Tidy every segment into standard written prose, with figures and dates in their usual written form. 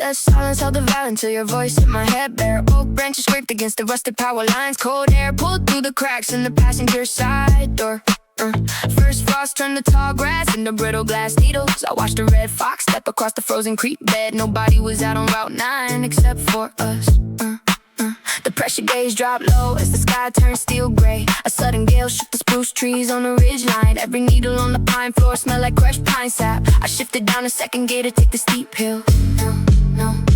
The silence held the violence till your voice hit my head bare. Oak branches scraped against the rusted power lines. Cold air pulled through the cracks in the passenger side door. First frost turned the tall grass into brittle glass needles. I watched a red fox step across the frozen creek bed. Nobody was out on Route 9 except for us. The pressure gauge dropped low as the sky turned steel gray. A sudden gale shook the spruce trees on the ridgeline. Every needle on the pine floor smelled like crushed pine sap. I shifted down a second gear to take the steep hill.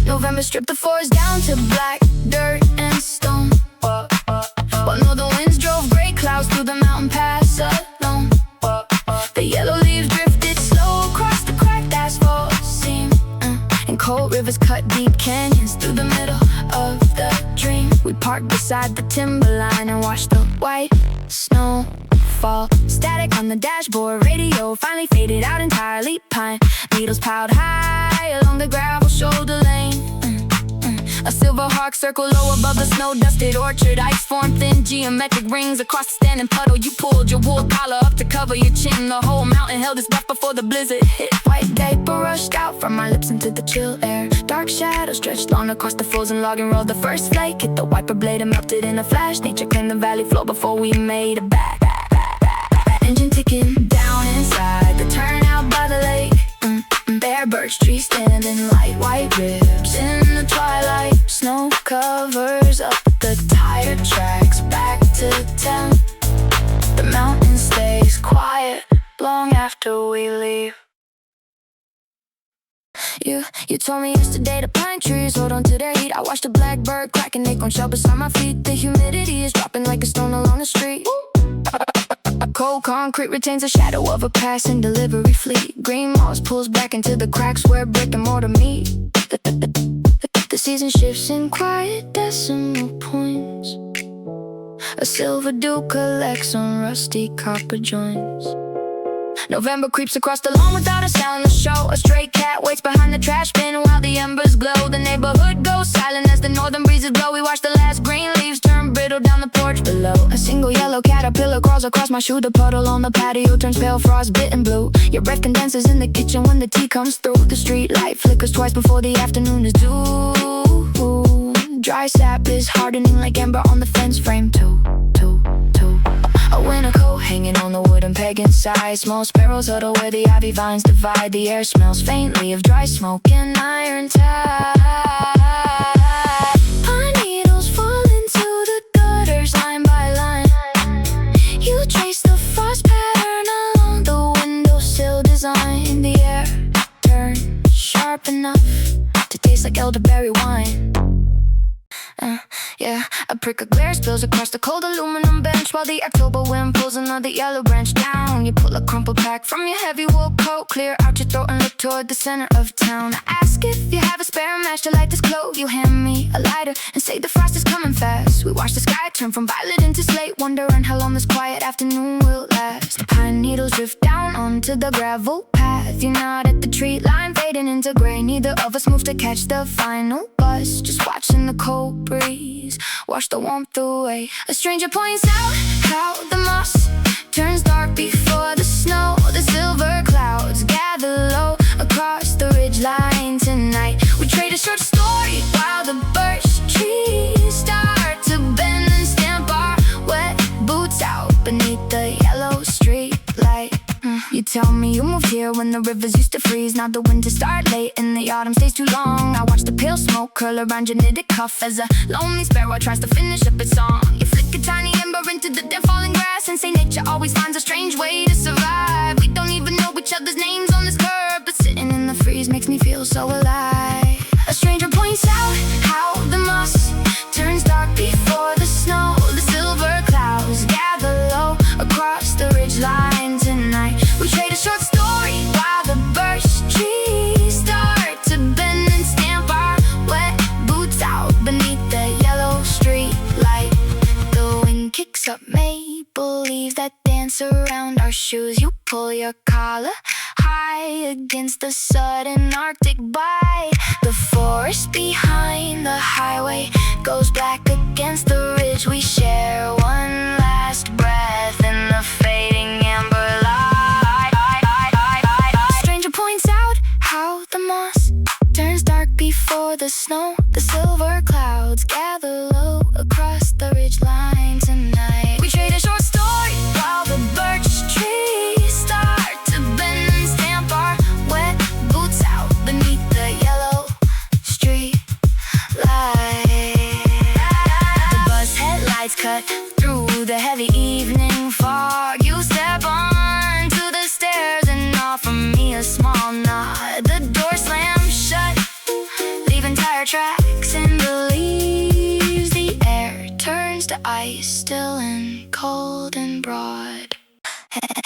November stripped the forest down to black dirt and stone. But no, the winds drove gray clouds through the mountain pass alone. The yellow leaves drifted slow across the cracked asphalt seam. And cold rivers cut deep canyons through the middle of the dream. We parked beside the timberline and watched the white snow fall. Static on the dashboard, radio finally faded out entirely. Pine needles piled high along the gravel shoulder lane. A silver hawk circled low above the snow-dusted orchard. Ice formed thin geometric rings across the standing puddle. You pulled your wool collar up to cover your chin. The whole mountain held its breath before the blizzard hit. White vapor rushed out from my lips into the chill air. Dark shadows stretched long across the frozen logging road. The first flake hit the wiper blade and melted in a flash. Nature claimed the valley floor before we made it back. Engine ticking down inside the turnout by the lake. Bare birch trees standing like white ribs in the twilight. Snow covers up the tire tracks back to town. The mountain stays quiet long after we leave. You told me yesterday the pine trees hold on to their heat. I watched a blackbird crack an acorn shell beside my feet. The humidity is dropping like a stone along the street. Cold concrete retains the shadow of a passing delivery fleet. Green moss pulls back into the cracks where brick and mortar meet. The season shifts in quiet decimal points. A silver dew collects on rusty copper joints. November creeps across the lawn without a sound to show. A stray cat waits behind the trash bin while the embers glow. The neighborhood goes silent as the northern breezes blow. We watch the last green leaves turn brittle down the porch below. A single yellow caterpillar crawls across my shoe. The puddle on the patio turns pale, frostbitten blue. Your breath condenses in the kitchen when the tea comes through. The street light flickers twice before the afternoon is due. Dry sap is hardening like amber on the fence frame. A winter coat hanging on the wooden peg inside. Small sparrows huddle where the ivy vines divide. The air smells faintly of dry smoke and iron tie. Pine needles fall into the gutters line by line. You trace the frost pattern along the windowsill design. The air turns sharp enough to taste like elderberry wine. A prick of glare spills across the cold aluminum bench while the October wind pulls another yellow branch down. You pull a crumpled pack from your heavy wool coat, clear out your throat and look toward the center of town. I ask if you have a spare match to light this clove. You hand me a lighter and say the frost is coming fast. We watch the sky turn from violet into slate, wondering how long this quiet afternoon will last. The pine needles drift down onto the gravel path. You nod at the tree line fading into gray. Neither of us move to catch the final bus, just watching the cold breeze wash the warmth away. A stranger points out how the moss turns dark before the snow. The silver clouds gather low across the ridgeline tonight. We trade a short story while the birch trees start to bend and stamp our wet boots out beneath the yellow street light. You tell me you moved here when the rivers used to freeze. Now the winters start late and the autumn stays too long. I watch the pale smoke curl around your knitted cuff as a lonely sparrow tries to finish up its song. You flick a tiny ember into the dead falling grass and say nature always finds a strange way to survive. We don't even know each other's names on this curve, but sitting in the freeze makes me feel so alive. A stranger points out how the moss turns dark before the snow. The silver clouds gather low across the ridgeline tonight. We trade a short story while the birch trees start to bend and stamp our wet boots out beneath the yellow street light. The wind kicks up maple leaves that dance around our shoes. You pull your collar high against the sudden Arctic bite. The forest behind the highway goes black against the ridge. We share one last breath in the fading amber light. Stranger points out how the moss turns dark before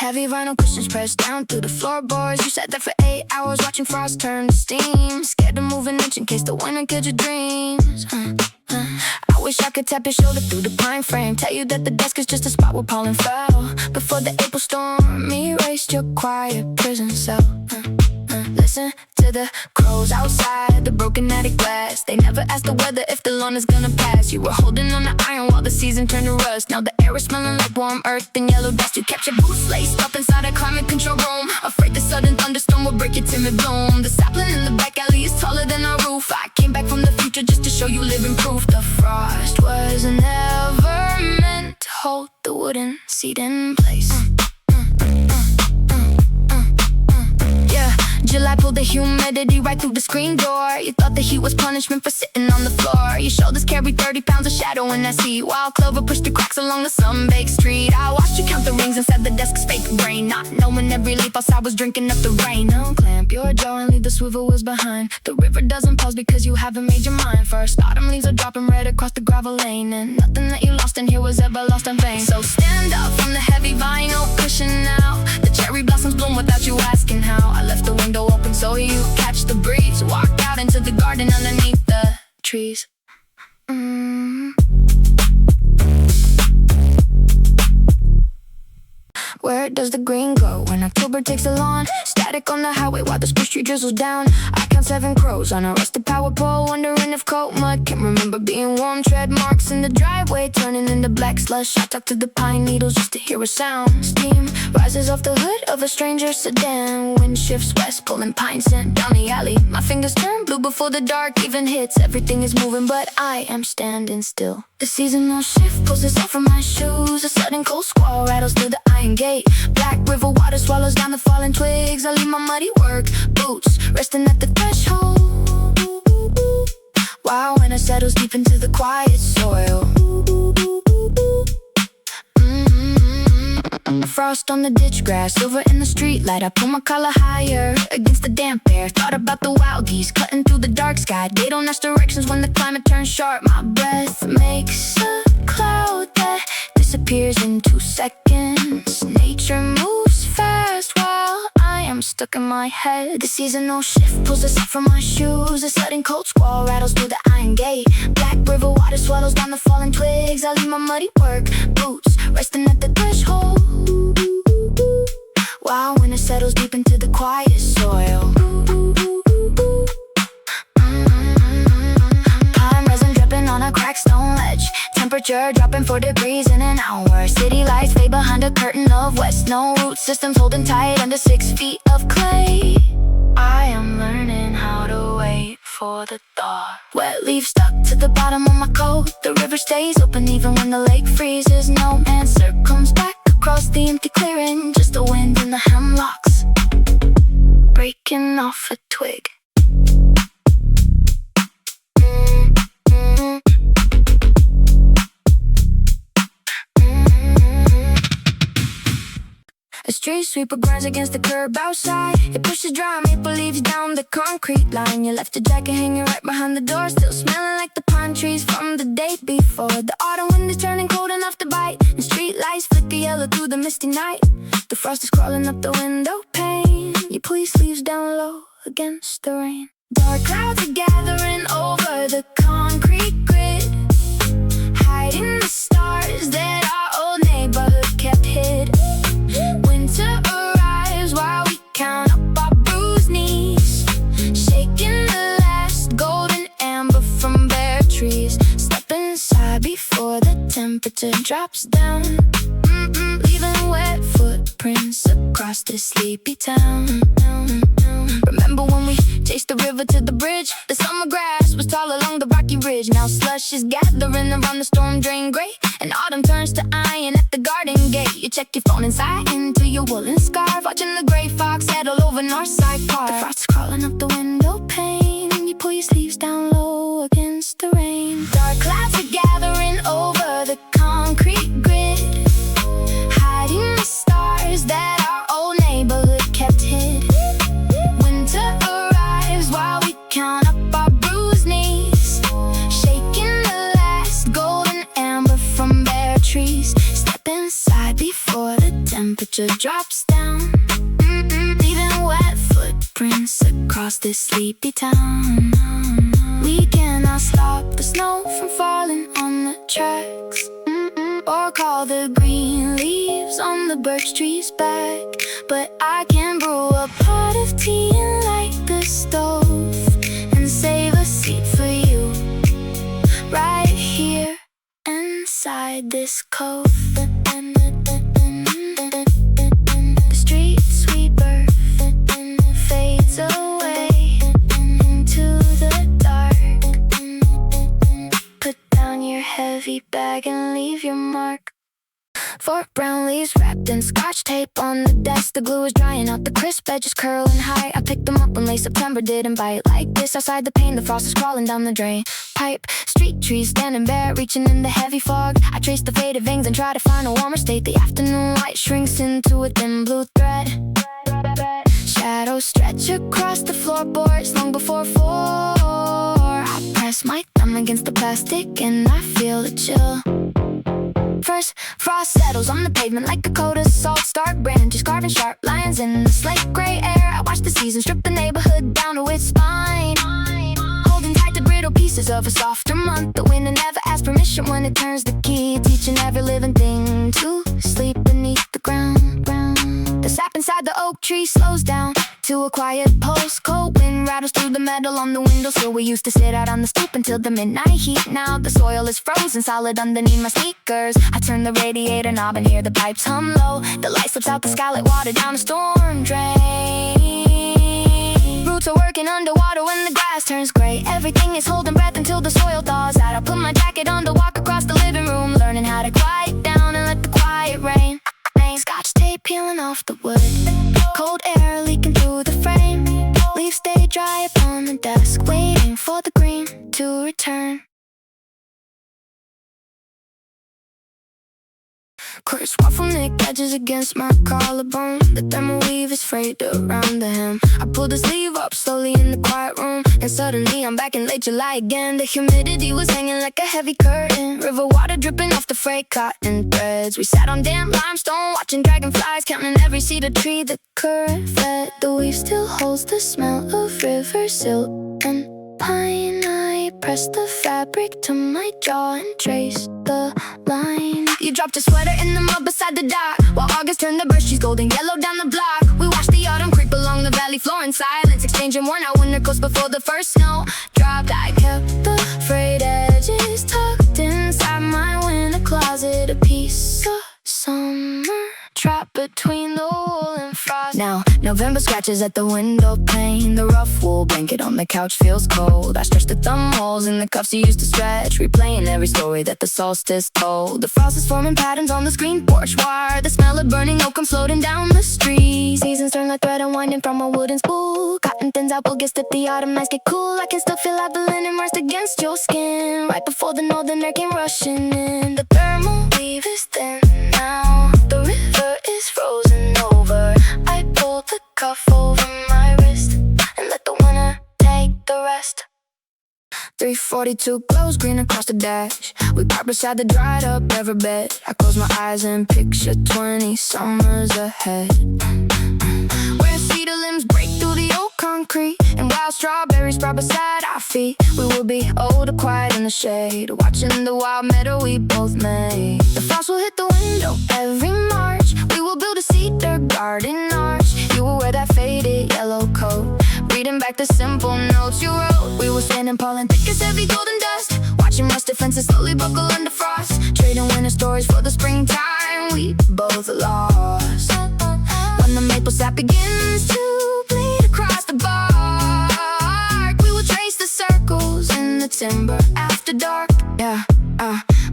Heavy vinyl cushions pressed down through the floorboards. You sat there for 8 hours watching frost turn to steam, scared to move an inch in case the wind would kill your dreams. I wish I could tap your shoulder through the pine frame, tell you that the desk is just a spot where pollen fell before the April storm erased your quiet prison cell. Listen to the crows outside, the broken attic glass. They never asked the weather if the lawn is gonna pass. You were holding on to iron while the season turned to rust. Now the air is smelling like warm earth and yellow dust. You kept your boots laced up inside a climate control room, afraid the sudden thunderstorm will break your timid bloom. The sapling in the back alley is taller than our roof. I came back from the future just to show you living proof. The frost was never meant to hold the wooden seat in place. July pulled the humidity right through the screen door. You thought the heat was punishment for sitting on the floor. Your shoulders carried 30 pounds of shadow in that seat, while Clover pushed through cracks along the sun-baked street. I watched you count the rings inside the desk's fake brain, not knowing every leaf outside was drinking up the rain. Unclamp your jaw and leave the swivel wheels behind. The river doesn't pause because you haven't made your mind. First autumn leaves are dropping red across the gravel lane, and nothing that you lost in here was ever lost in vain. So stand up from the heavy vinyl cushion now. The cherry blossoms bloom without you asking how. I left the window open so you catch the breeze. Walked out into the garden underneath the trees. Where does the green go when October takes the lawn? Static on the highway while the spruce tree drizzles down. I count 7 crows on a rusted power pole, wondering if coat mud can remember being warm. Tread marks in the driveway turning into black slush. I talk to the pine needles just to hear a sound. Steam rises off the hood of a stranger's sedan. Wind shifts west, pulling pine scent down the alley. My fingers turn blue before the dark even hits. Everything is moving but I am standing still. The seasonal shift pulls us off from my shoes. A sudden cold squall rattles through the iron gate. Black river water swallows down the fallen twigs. I leave my muddy work boots resting at the threshold, while winter settles deep into the quiet soil. Frost on the ditch grass, silver in the street light. I pull my collar higher against the damp air. Thought about the wild geese cutting through the dark sky. They don't ask directions when the climate turns sharp. My breath makes a cloud that disappears in 2 seconds. Nature moves fast while I am stuck in my head. The seasonal shift pulls us up from my shoes. A sudden cold squall rattles through the iron gate. Black river water swallows down the fallen twigs. I leave my muddy work boots resting at the threshold, while winter settles deep into the quiet soil. Pine resin dripping on a cracked stone ledge. Temperature dropping 4 degrees in an hour. City lights fade behind a curtain of west. No root systems holding tight under 6 feet of clay. I am learning how to wait for the thaw. Wet leaves stuck to the bottom of my coat. The river stays open even when the lake freezes. No answer comes back across the empty clearing. Just the wind in the hemlocks breaking off a twig. A street sweeper grinds against the curb outside. It pushes dry maple leaves down the concrete line. You left a jacket hanging right behind the door, still smelling like the pine trees from the day before. The autumn wind is turning cold enough to bite, and street lights flicker yellow through the misty night. The frost is crawling up the window pane. You pull your sleeves down low against the rain. Dark clouds are gathering over the concrete grid, hiding the stars that our old neighborhood kept hid. Winter arrives while we count up our bruised knees, shaking the last golden amber from bare trees. Step inside before the temperature drops down, leaving wet footprints across the sleepy town. Remember when we chased the river to the bridge? The summer grass was tall along the rocky ridge. Now slush is gathering around the storm drain grate, and autumn turns to iron at the garden gate. You check your phone and sigh into your woolen scarf, watching the gray fox settle over Northside Park. The frost's crawling up the window pane, and you pull your sleeves down low against the rain. Dark clouds are gathering over the concrete grid, hiding the stars that our old neighborhood kept hid. Winter arrives while we count up our bruised knees, shaking the last golden amber from bare trees. Step inside before the temperature drops across this sleepy town. We cannot stop the snow from falling on the tracks, or call the green leaves on the birch trees back. But I can brew a pot of tea and light the stove and save a seat for you right here inside this cove. The street sweeper fades away into the dark. Put down your heavy bag and leave your mark. 4 brown leaves wrapped in Scotch tape on the desk. The glue is drying out, the crisp edges curling high. I picked them up when late September didn't bite like this. Outside the pane, the frost is crawling down the drain pipe. Street trees standing bare, reaching in the heavy fog. I trace the faded veins and try to find a warmer state. The afternoon light shrinks into a thin blue thread. Shadows stretch across the floorboards long before 4. I press my thumb against the plastic and I feel a chill. First, frost settles on the pavement like a coat of salt. Stark branches carving sharp lines in the slate gray air. I watch the season strip the neighborhood down to its spine, holding tight to brittle pieces of a softer month. The winter never asks permission when it turns the key, teaching every living thing to sleep beneath the ground. The sap inside the oak tree slows down to a quiet pulse. Cold wind rattles through the metal on the windowsill. We used to sit out on the stoop until the midnight heat. Now the soil is frozen solid underneath my sneakers. I turn the radiator knob and hear the pipes hum low. The light slips out the sky like water down a storm drain. Roots are working underwater when the grass turns gray. Everything is holding breath until the soil thaws out. I put my jacket on to walk across the living room, learning how to quiet down and let the quiet rain. Scotch tape peeling off the wood, cold air leaking through the frame. Leaves stay dry upon the desk, waiting for the green to return. Crisp waffle neck edges against my collarbone. The thermal weave is frayed around the hem. I pull the sleeve up slowly in the quiet room, and suddenly I'm back in late July again. The humidity was hanging like a heavy curtain, river water dripping off the frayed cotton threads. We sat on damp limestone watching dragonflies, counting every cedar tree the current fed. The weave still holds the smell of river silt and pine. I press the fabric to my jaw and trace the line. You dropped your sweater in the mud beside the dock, while August turned the birch trees golden yellow down the block. We watched the autumn creep along the valley floor in silence, exchanging worn out winter coats before the first snow dropped. I kept the frayed edges tucked inside my winter closet, a piece of summer trapped between the wool and frost. Now November scratches at the window pane. The rough wool blanket on the couch feels cold. I stretch the thumb holes in the cuffs you used to stretch, replaying every story that the solstice told. The frost is forming patterns on the screen porch wire. The smell of burning oak comes floating down the street. Seasons turn like thread unwinding from a wooden spool. Cotton thins out, will get stiff, the autumn nights get cool. I can still feel like the linen rust against your skin right before the northern air came rushing in. The thermal weave is thin now, the river is frozen over. I pulled the cuff over my wrist and let the winter take the rest. 342 glows green across the dash. We park beside the dried up riverbed. I close my eyes and picture 20 summers ahead, where cedar limbs break through the old concrete and wild strawberries sprout beside our feet. We will be older, quiet in the shade, watching the wild meadow we both made. The frost will hit the window every March. We will build a cedar garden arch. You will wear that faded yellow coat, reading back the simple notes you wrote. We will stand and pollen thick as heavy golden dust, watching rusted fences slowly buckle under frost, trading winter stories for the springtime we both lost. When the maple sap begins to bleed across the bark, we will trace the circles in the timber after dark. Yeah,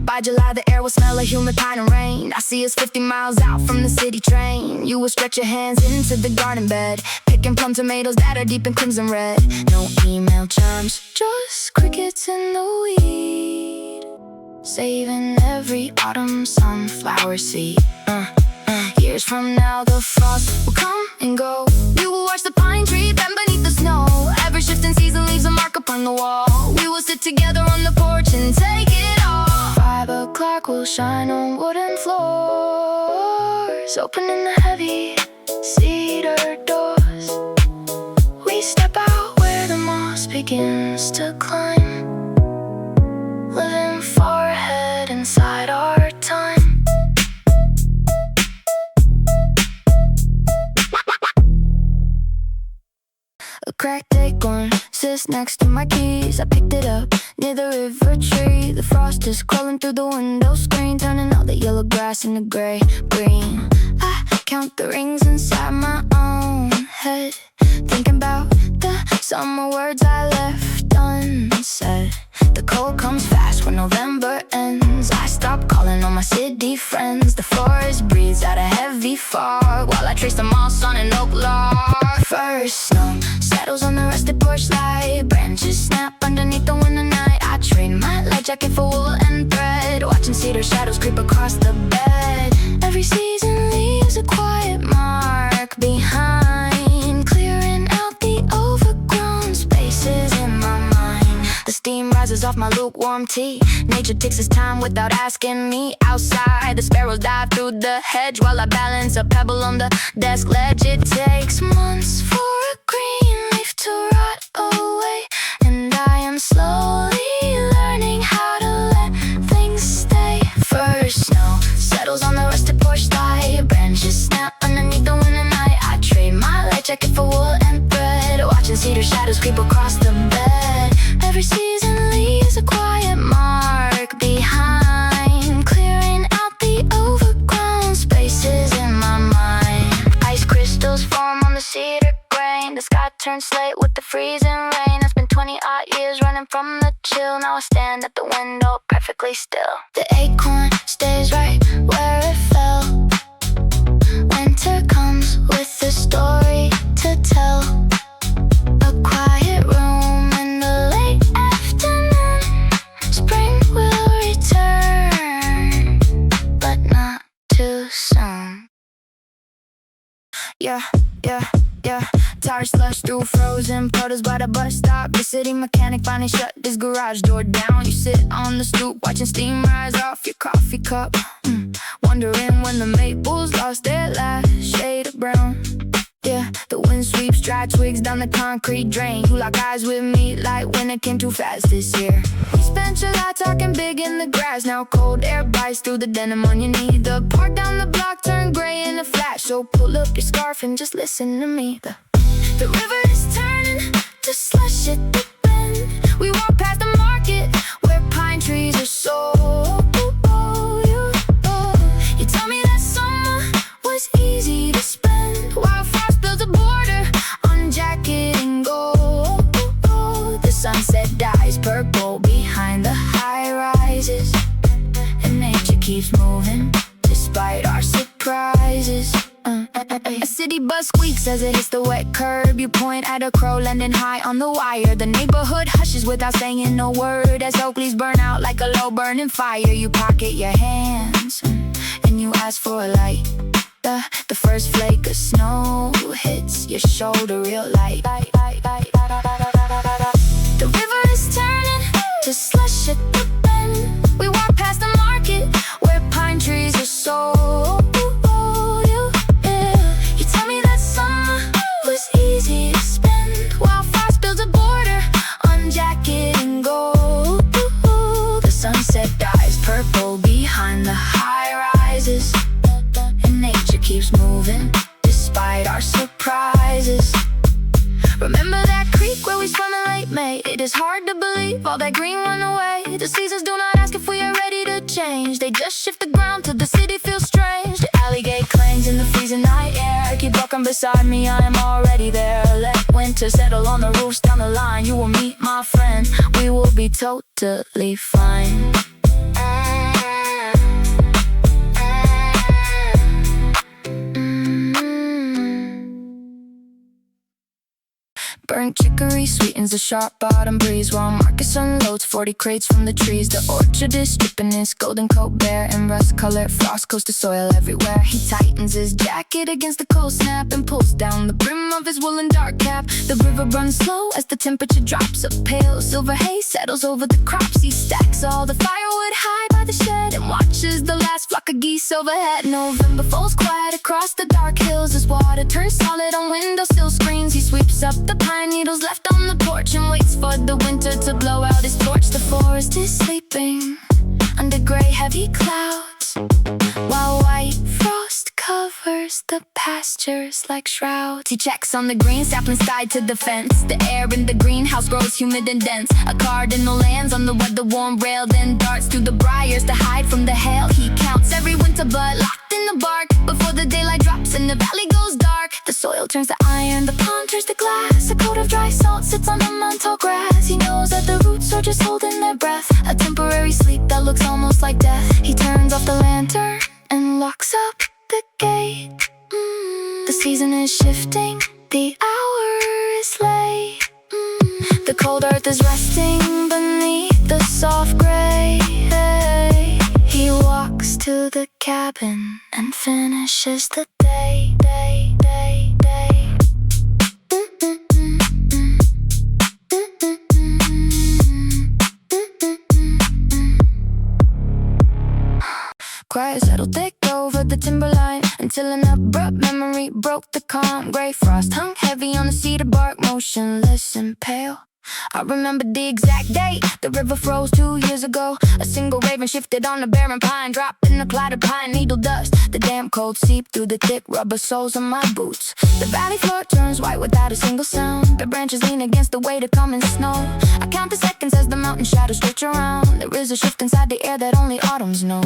by July the air will smell of humid pine and rain. I see us 50 miles out from the city train. You will stretch your hands into the garden bed, picking plum tomatoes that are deep in crimson red. No email chimes, just crickets in the weed, saving every autumn sunflower seed. Years from now the frost will come and go. We will watch the pine tree bend beneath the snow. Every shifting season leaves a mark upon the wall. We will sit together on the porch and take it all. 5 o'clock will shine on wooden floors, opening the heavy cedar doors. We step out begins to climb, living far ahead inside our time. A cracked acorn sits next to my keys. I picked it up near the river tree. The frost is crawling through the window screen, turning all the yellow grass into gray, green. I count the rings inside my own head, thinking about the summer words I left unsaid. The cold comes fast when November ends. I stop calling all my city friends. The forest breathes out a heavy fog while I trace the moss on an oak log. First snow settles on the rusted porch light. Branches snap underneath the winter night. I trade my light jacket for wool and thread, watching cedar shadows creep across the bed. Every season leaves a quiet mark behind, clearing out the overgrown spaces in my mind. The steam rises off my lukewarm tea. Nature takes its time without asking me. Outside, the sparrows dive through the hedge while I balance a pebble on the desk ledge. It takes months for a green leaf to rot away, and I am slowly learning how to let things stay. First snow settles on the rusted porch light. Branches snap underneath the winter night. I trade my light jacket for wool and thread, watching cedar shadows creep across the bed. Every season leaves a quiet mark behind, clearing out the overgrown spaces in my mind. Ice crystals form on the cedar grain. The sky turns slate with the freezing rain. I spent 20-odd years running from the chill. Now I stand at the window perfectly still. The acorn stays right where it fell. Winter comes with a story to tell. A quiet room in the late afternoon. Spring will return, but not too soon. Yeah. Tires slush through frozen puddles by the bus stop. The city mechanic finally shut his garage door down. You sit on the stoop watching steam rise off your coffee cup, wondering when the maples lost their last shade of brown. Yeah, the wind sweeps dry twigs down the concrete drain. You lock eyes with me like when it came too fast this year. We spent July talking big in the grass. Now cold air bites through the denim on your knee. The park down the block turned gray in a flash. So pull up your scarf and just listen to me. The river is turning to slush at the bend. We walk past the market where pine trees are so. You tell me that summer was easy to spend, while frost builds a border on jacket and gold. The sunset dyes purple behind the high rises, and nature keeps moving despite our surprises. A city bus squeaks as it hits the wet curb. You point at a crow landing high on the wire. The neighborhood hushes without saying no word as oak leaves burn out like a low burning fire. You pocket your hands and you ask for a light. The first flake of snow hits your shoulder real light. The river is turning to slush at the bend. We walk past the market where pine trees are so. You tell me that summer was easy to spend, while frost builds a border on jacket and gold. The sunset dyes purple behind the high rises, and nature keeps moving despite our surprises. Remember that creek where we swam in late May? It is hard to believe all that green went away. The seasons do not ask if we are ready to change. They just shift the ground till the city feels strange. The alley gate clangs in the freezing night air. Keep walking beside me, I am already there. Let winter settle on the roofs down the line. You will meet my friend, we will be totally fine. Burnt chicory sweetens the sharp autumn breeze, while Marcus unloads 40 crates from the trees. The orchard is stripping its golden coat bare, and rust-colored frost coats the soil everywhere. He tightens his jacket against the cold snap and pulls down the brim of his woolen dark cap. The river runs slow as the temperature drops. A pale silver haze settles over the crops. He stacks all the firewood high by the shed and watches the last flock of geese overhead. November falls quiet across the dark hills as water turns solid on windowsill screens. He sweeps chops up the pine needles left on the porch and waits for the winter to blow out his torch. The forest is sleeping under gray heavy clouds, while white frost covers the pastures like shrouds. He checks on the green saplings tied to the fence. The air in the greenhouse grows humid and dense. A cardinal lands on the weather-worn rail, then darts through the briars to hide from the hail. He counts every winter bud locked in the bark before the daylight drops and the valley goes dark. The soil turns to iron, the pond turns to glass. A coat of dry salt sits on the mountain grass. He knows that the roots are just holding their breath, a temporary sleep that looks almost like death. He turns off the lantern and locks up the gate. The season is shifting, the hour is late. The cold earth is resting beneath the soft gray. He walks to the cabin and finishes the day. Quiet settled thick over the timberline until an abrupt memory broke the calm. Gray frost hung heavy on the cedar bark, motionless and pale. I remember the exact date. The river froze 2 years ago. A single raven shifted on a barren pine, dropped in the cloud of pine needle dust. The damp cold seeped through the thick rubber soles of my boots. The valley floor turns white without a single sound. The branches lean against the weight of coming snow. I count the seconds as the mountain shadows stretch around. There is a shift inside the air that only autumns know.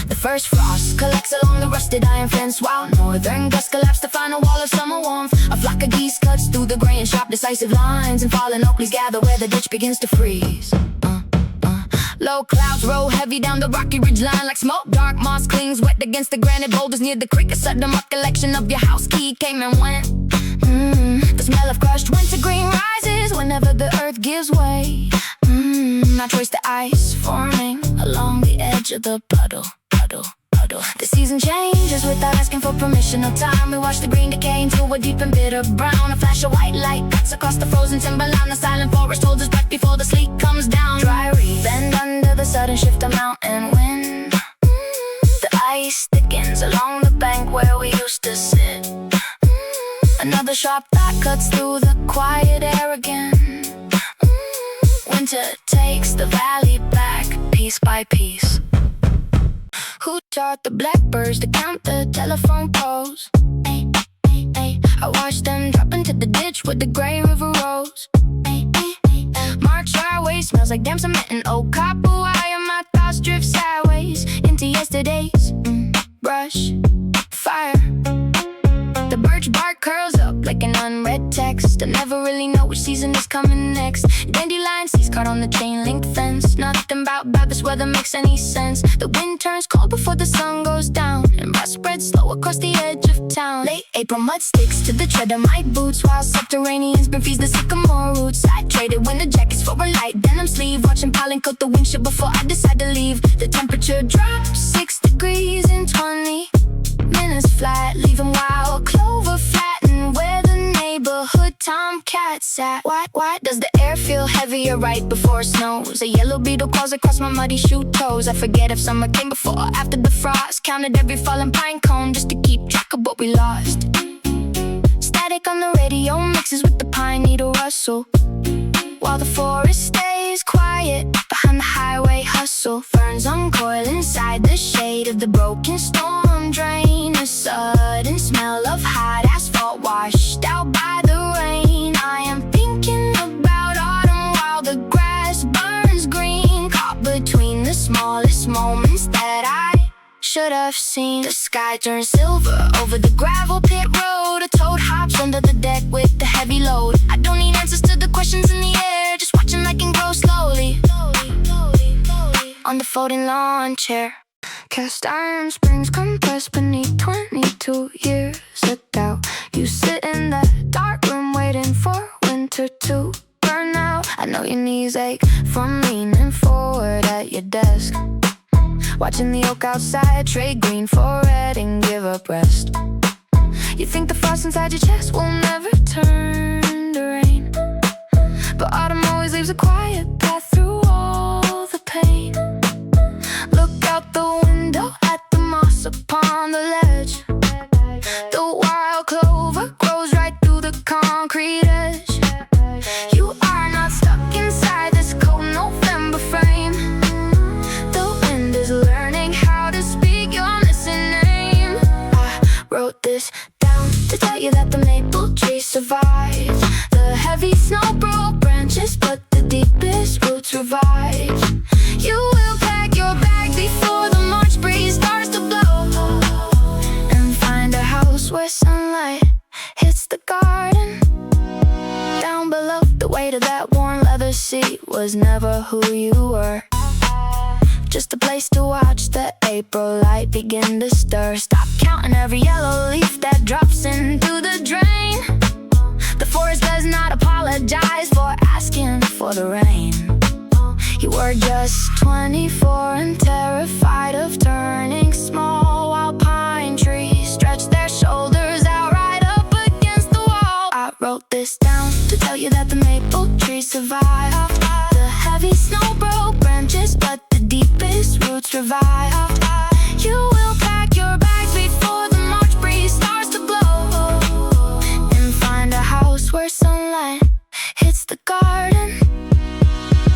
The first frost collects along the rusted iron fence, while northern gusts collapse the final wall of summer warmth. A flock of geese cuts through the gray and sharp decisive lines, and fallen oak leaves gather where the ditch begins to freeze. Low clouds roll heavy down the rocky ridgeline like smoke. Dark moss clings wet against the granite boulders near the creek. A sudden recollection of your house key came and went. The smell of crushed wintergreen rises whenever the earth gives way. I trace the ice forming along the edge of the puddle. The season changes without asking for permission or time. We watch the green decay into a deep and bitter brown. A flash of white light cuts across the frozen timberline. The silent forest holds us back before the sleet comes down. Dry reeds bend under the sudden shift of mountain wind. The ice thickens along the bank where we used to sit. Another sharp thought cuts through the quiet air again. Winter takes the valley back piece by piece. Who taught the blackbirds to count the telephone poles? I watched them drop into the ditch where the gray river rose. March our way, smells like damn cement and old copper wire. My thoughts drift sideways into yesterday's brush fire. The birch bark curls up like an unread text. I never really know which season is coming next. Dandelion seeds caught on the chain link fence. Nothing about this weather makes any sense. The wind turns cold before the sun goes down, and rust spreads slow across the edge of town. Late April mud sticks to the tread of my boots, while subterraneans feeds the sycamore roots. I traded winter jackets for a light denim sleeve, watching pollen coat the windshield before I decide to leave. The temperature drops 6 degrees in 20 minutes flat, leaving wild clover flattened where the neighborhood tomcat sat. Why does the air feel heavier right before it snows? A yellow beetle crawls across my muddy shoe toes. I forget if summer came before or after the frost. Counted every fallen pine cone just to keep track of what we lost. Static on the radio mixes with the pine needle rustle, while the forest stays quiet behind the highway hustle. Ferns uncoil inside the shade of the broken storm drain. A sudden smell of hot asphalt washed out by the rain. I am thinking about autumn while the grass burns green, caught between the smallest moments that I should have seen. The sky turns silver over the gravel pit road. A toad hops under the deck with the heavy load. I don't need answers to the questions in the air, just watching light can grow slowly on the folding lawn chair. Cast iron springs compressed beneath 22 years of doubt. You sit in that dark room waiting for winter to burn out. I know your knees ache from leaning forward at your desk, watching the oak outside trade green for red and give up rest. You think the frost inside your chest will never turn to rain, but autumn always leaves a quiet path through all the pain. Look out the window at the moss upon the ledge. The wild clover grows right through that the maple trees survive. The heavy snow broke branches, but the deepest roots revive. You will pack your bag before the March breeze starts to blow, and find a house where sunlight hits the garden. Down below, the weight of that worn leather seat was never who you were. Just a place to watch the April light begin to stir. Stop counting every yellow leaf that drops into the drain. The forest does not apologize for asking for the rain. You were just 24 and terrified of turning small, while pine trees stretched their shoulders out right up against the wall. I wrote this down to tell you that the maple trees survive. The heavy snow broke branches, but the deepest roots revive. You will pack your bags before the March breeze starts to blow, and find a house where sunlight hits the garden.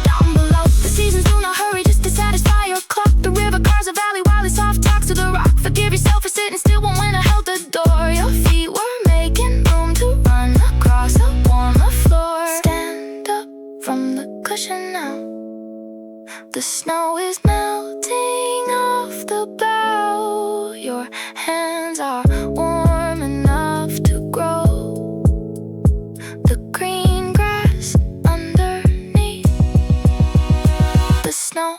Down below, the seasons do not hurry just to satisfy your clock. The river carves a valley while it soft talks to the rock. Forgive yourself for sitting still when I held the door. Your feet were making room to run across a warmer floor. Stand up from the cushion now. The snow is melting off the bough. Your hands are warm enough to grow the green grass underneath the snow.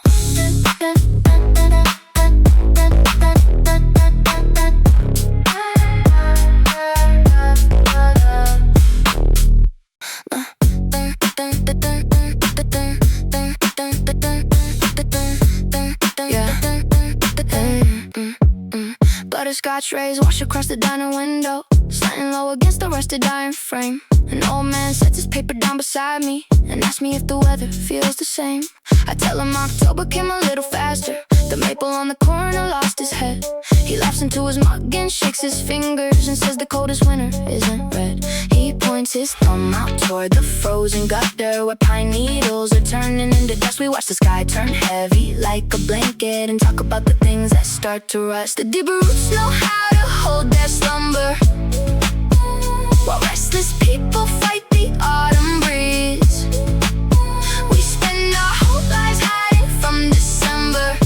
Scotch rays wash across the diner window, slanting low against the rusted iron frame. An old man sets his paper down beside me and asks me if the weather feels the same. I tell him October came a little faster. The maple on the corner lost his head. He laughs into his mug and shakes his fingers and says the coldest winter isn't red. He points his thumb out toward the frozen gutter where pine needles are turning into dust. We watch the sky turn heavy like a blanket and talk about the things that start to rust. The deeper roots know how to hold their slumber, while restless people fight the autumn breeze. We spend our whole lives hiding from December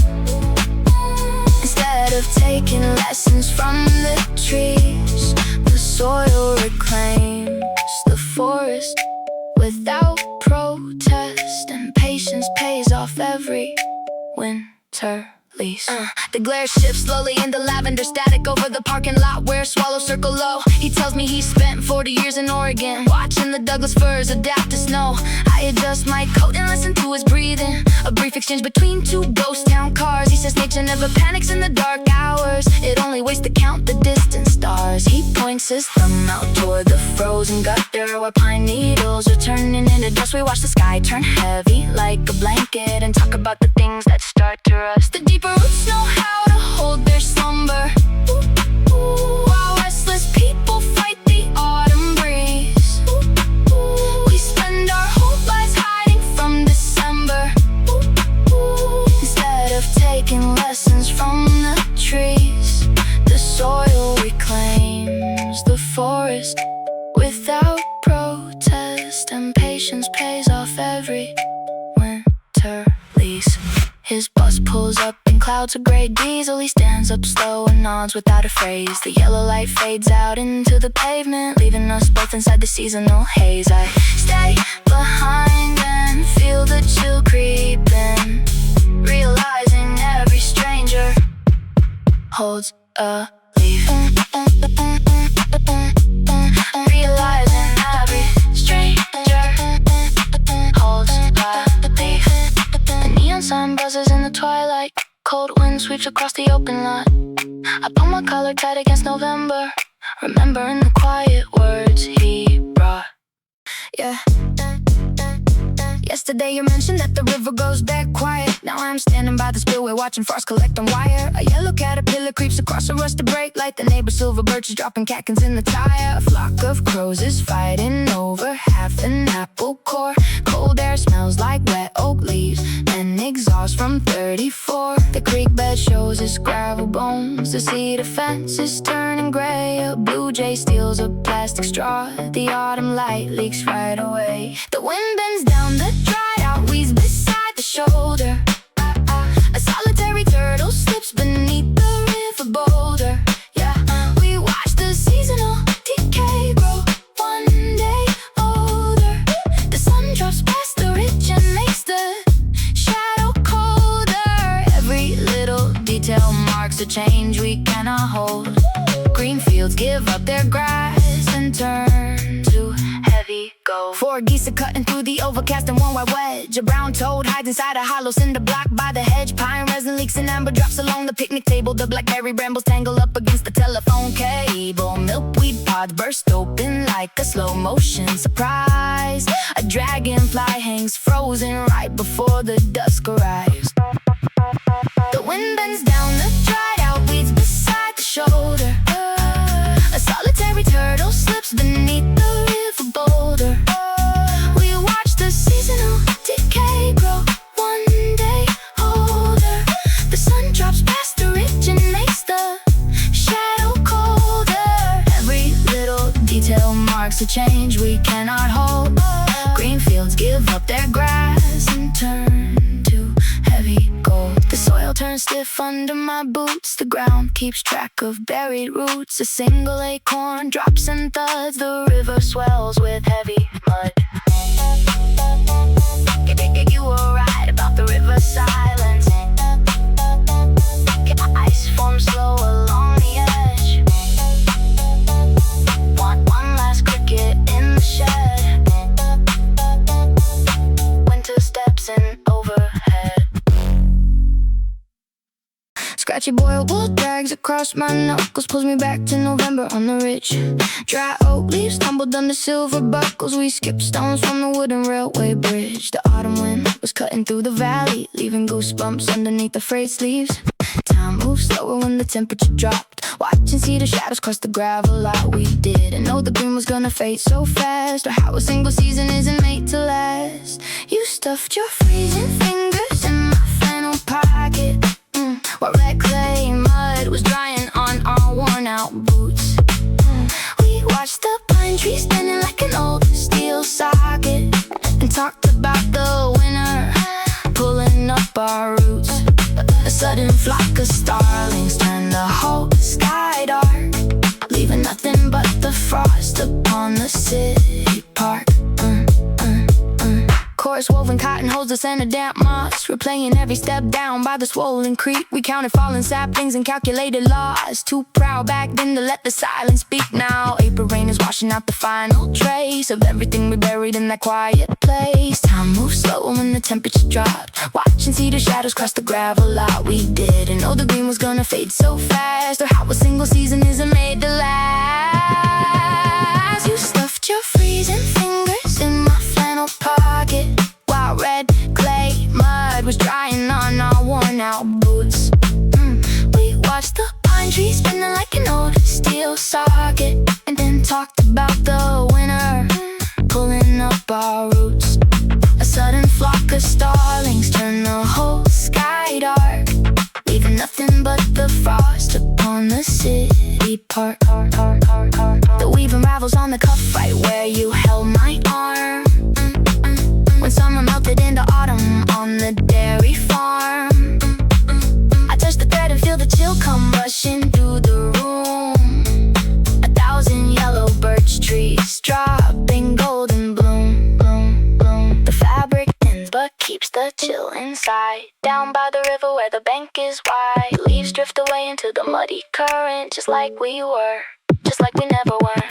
instead of taking lessons from the trees. The soil reclaims the forest without protest, and patience pays off every winter lease. The glare shifts slowly into lavender static over the parking lot where swallows circle low. He tells me he spent 40 years in Oregon watching the Douglas firs adapt to snow. I adjust my coat and listen to his breathing, a brief exchange between two ghost town cars. He says nature never panics in the dark hours, it only waits to count the distant stars. He points his thumb out toward the frozen gutter where pine needles are turning into dust. We watch the sky turn heavy like a blanket and talk about the things that start to rust. The deeper roots know how to hold their slumber, while restless people fight the autumn breeze. We spend our whole lives hiding from December instead of taking lessons from the trees. The soil reclaims the forest without protest, and patience pays off every winter lease. His bus pulls up in clouds of gray diesel. He stands up slow and nods without a phrase. The yellow light fades out into the pavement, leaving us both inside the seasonal haze. I stay behind and feel the chill creeping, realizing every stranger holds a leaf. Realizing every stranger holds a leaf. The neon sign buzzes in the twilight, cold wind sweeps across the open lot. I pull my collar tight against November, remembering the quiet words he brought. Yeah. Yesterday you mentioned that the river goes dead quiet. Now I'm standing by the spillway watching frost collect on wire. A yellow caterpillar creeps across a rusted brake light. The neighbor's silver birch is dropping catkins in the tire. A flock of crows is fighting over half an apple core. Cold air smells like wet oak leaves and exhaust from 34. The creek bed shows houses, gravel bones. The cedar fence is turning gray. A blue jay steals a plastic straw. The autumn light leaks right away. The wind bends down the dried out weeds beside the shoulder. A solitary turtle slips beneath the river boulder. Yeah, we watch the seasonal decay grow one day older. The sun drops past the ridge and makes the shadow colder. Every little detail marks a change we cannot hold. Green fields give up their grass and turn to heavy gold. Four geese are cutting through the overcast in one wide wedge. A brown toad hides inside a hollow cinder block by the hedge. Pine resin leaks and amber drops along the picnic table. The blackberry brambles tangle up against the telephone cable. Milkweed pods burst open like a slow motion surprise. A dragonfly hangs frozen right before the dusk arrives. The wind bends down the dried out weeds beside the shoulder. A solitary turtle slips beneath the river boulder. We watch the seasonal decay grow one day older. The sun drops past the ridge and makes the shadow colder. Every little detail marks a change we cannot hold. Green fields give up their grass and turn to heavy gold. The soil turns stiff under my boots. The ground keeps track of buried roots. A single acorn drops and thuds. The river swells with heavy mud. You were right about the river silence. Ice forms slow along the edge. One last cricket in the shed. Winter steps in overhead. Scratchy boiled wool drags across my knuckles, pulls me back to November on the ridge. Dry oak leaves tumbled under silver buckles. We skipped stones from the wooden railway bridge. The autumn wind was cutting through the valley, leaving goosebumps underneath the frayed sleeves. Time moved slower when the temperature dropped. Watch and see the shadows cross the gravel lot. We didn't know the green was gonna fade so fast, or how a single season isn't made to last. You stuffed your freezing fingers in my flannel pocket, while red clay mud was drying on our worn out boots. We watched the pine trees standing like an old steel socket, and talked about the winter pulling up our roots. A sudden flock of starlings turned the whole sky dark, leaving nothing but the frost upon the city park. Coarse woven cotton holds us in a damp moss, replaying every step down by the swollen creek. We counted fallen saplings and calculated loss, too proud back then to let the silence speak. Now April rain is washing out the final trace of everything we buried in that quiet place. Time moves slow when the temperature dropped. Watch and see the shadows cross the gravel lot. We didn't know the green was gonna fade so fast, or how a single season isn't made to last. You stuffed your freezing fingers in my flannel pocket, while red clay mud was drying on our worn out boots. We watched the pine trees spinning like an old steel socket, and then talked about the winter pulling up our roots. A sudden flock of starlings turned the whole sky dark, leaving nothing but the frost upon the city park. The weave unravels on the cuff right where you held my arm, when summer melted into autumn on the dairy farm. I touch the thread and feel the chill come rushing through the room. 1,000 yellow birch trees dropping golden bloom. The fabric thins but keeps the chill inside. Down by the river where the bank is wide, leaves drift away into the muddy current, just like we were, just like we never were.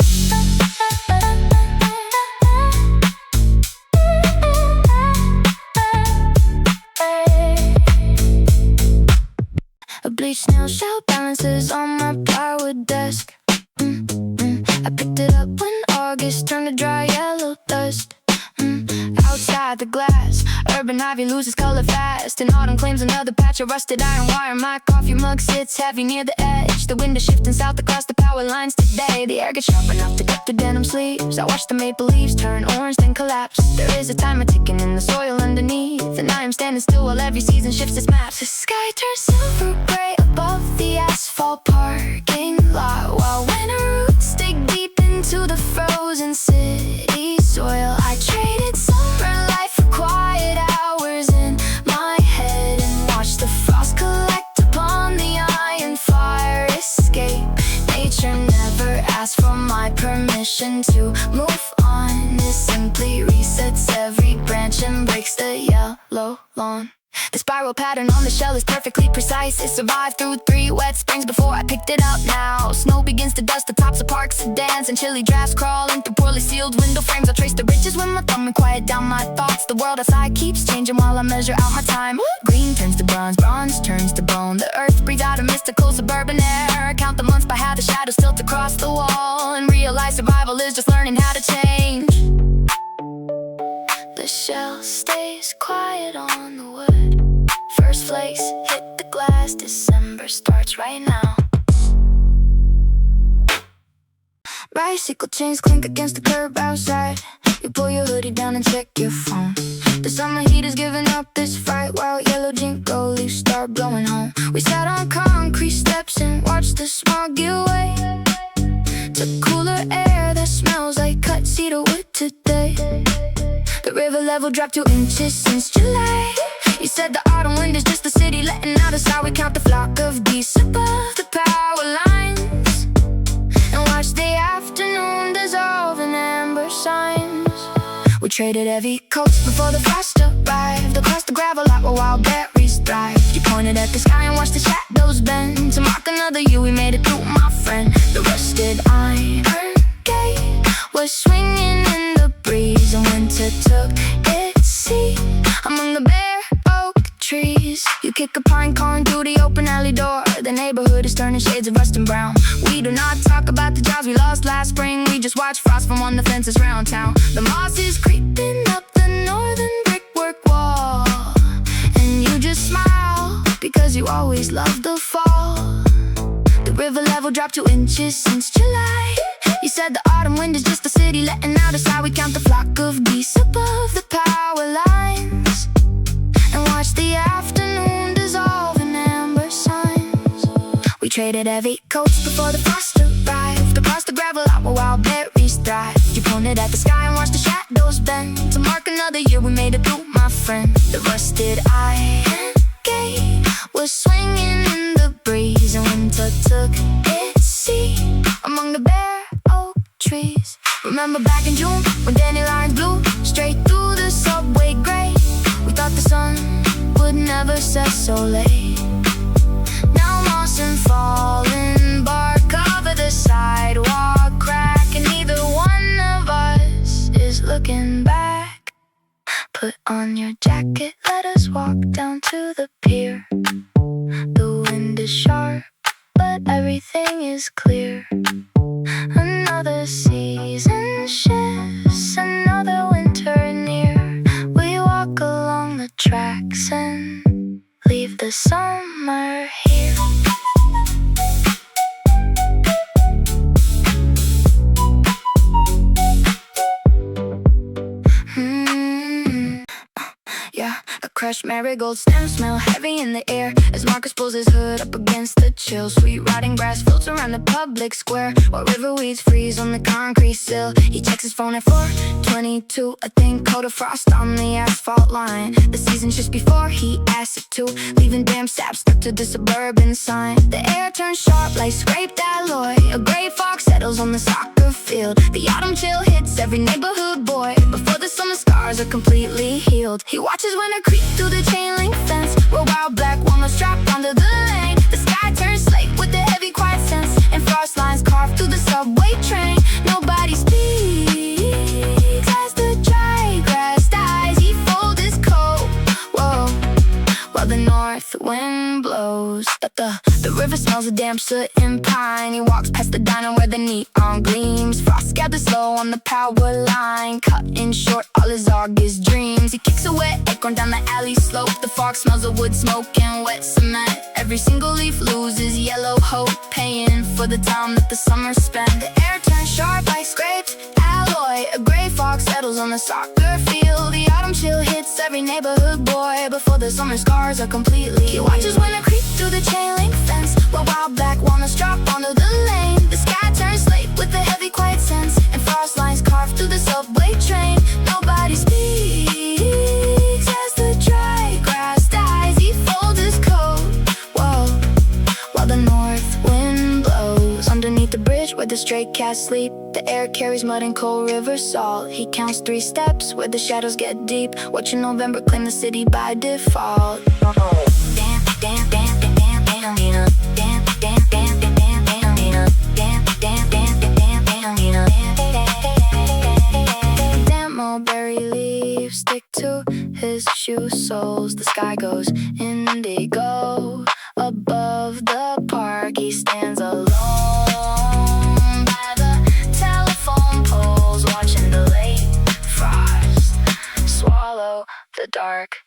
A bleached snail shell balances on my plywood desk. I picked it up when August turned to dry yellow dust. Outside the glass, Suburban ivy loses color fast, and autumn claims another patch of rusted iron wire. My coffee mug sits heavy near the edge. The wind is shifting south across the power lines today. The air gets sharp enough to cut through denim sleeves. I watch the maple leaves turn orange then collapse. There is a timer ticking in the soil underneath, and I am standing still while every season shifts its maps. The sky turns silver gray above the asphalt parking lot, while winter roots dig deep into the frozen city soil. I traded summer life for quiet hours in my head, and watched the frost collect upon the iron fire escape. Nature never asked for my permission to move on. It simply resets every branch and breaks the yellow lawn. The spiral pattern on the shell is perfectly precise. It survived through 3 wet springs before I picked it up now. Snow begins to dust the tops of park sedans, and chilly drafts crawl into poorly sealed window frames. I trace the ridges with my thumb and quiet down my thoughts. The world outside keeps changing while I measure out my time. Green turns to bronze, bronze turns to bone. The earth breathes out a mystical suburban air. I count the months by how the shadows tilt across the wall, and realize survival is just learning how to change. The shell stays quiet on the wood. First flakes hit the glass. December starts right now. Bicycle chains clink against the curb outside. You pull your hoodie down and check your phone. The summer heat is giving up this fight, while yellow jinko leaves start blowing home. We sat on concrete steps and watched the smog give way to cooler air that smells like cut cedar wood today. The river level dropped 2 inches since July. You said the autumn wind is just the city letting out a sigh. We count the flock of geese above the power lines, and watch the afternoon dissolve in amber signs. We traded heavy coats before the frost arrived. Across the gravel lot where wild berries thrive. You pointed at the sky and watched the shadows bend. To mark another year we made it through, my friend. The rusted iron gate was swinging in the breeze, and winter took its seat among the bare oak trees. You kick a pine cone through the open alley door. The neighborhood is turning shades of rust and brown. We do not talk about the jobs we lost last spring. We just watch frost from on the fences round town. The moss is creeping up the northern brickwork wall, and you just smile because you always loved the fall. The river level dropped 2 inches since July. You said the autumn wind is just the city letting out a sigh. We count the flock of geese above the power lines, and watch the afternoon dissolve in amber signs. We traded heavy coats before the frost arrived. Across the gravel lot where wild berries thrive. You pointed at the sky and watched the shadows bend. To mark another year we made it through, my friend. The rusted iron gate was swinging in the breeze, and winter took its seat among the bare oak trees. Remember back in June when dandelions blew straight through the subway grate. We thought the sun would never set so late. Now moss and fallen bark cover the sidewalk crack, and neither one of us is looking back. Put on your jacket, let us walk down to the pier. The wind is sharp, but everything is clear. Another season shifts, another winter near. We walk along the tracks and leave the summer here. Yeah, a crushed marigold stem smell heavy in the air as Marcus pulls his hood up against the chill. Sweet rotting grass floats around the public square while river weeds freeze on the concrete sill. He checks his phone at 4:22. A thin coat of frost on the asphalt line. The season just before he asked it to, leaving damp sap stuck to the suburban sign. The air turns sharp like scraped alloy. A gray fog settles on the soccer field. The autumn chill hits every neighborhood boy before the summer scars are completely healed. He watches winter creep through the chain link fence where wild black walnuts drop onto the lane. The sky turns slate with the heavy quiet sense, and frost lines carved through the subway train. Nobody speaks as the dry grass dies. He folds his coat, whoa, while the north wind blows. But the river river smells of damp soot and pine. He walks past the diner where the neon gleams. Frost gathers low on the power line. Cut in short all his August dreams. He kicks a wet acorn down the alley slope. The fog smells of wood smoke and wet cement. Every single leaf loses yellow hope, paying for the time that the summer spent. The air turns sharp like scraped alloy. A gray fox settles on the soccer field. The autumn chill hits every neighborhood boy before the summer scars are completely. He watches winter creep through the chain link fence, while wild black walnuts drop onto the lane. The sky turns slate with a heavy quiet sense, and frost lines carved through the subway train. Nobody speaks as the dry grass dies. He folds his coat, whoa, while the north wind blows. Underneath the bridge where the stray cats sleep, the air carries mud and cold river salt. He counts 3 steps where the shadows get deep, watching November claim the city by default. Damn mulberry leaves stick to his shoe soles. The sky goes indigo above the park. He stands alone by the telephone poles, watching the late frost swallow the dark.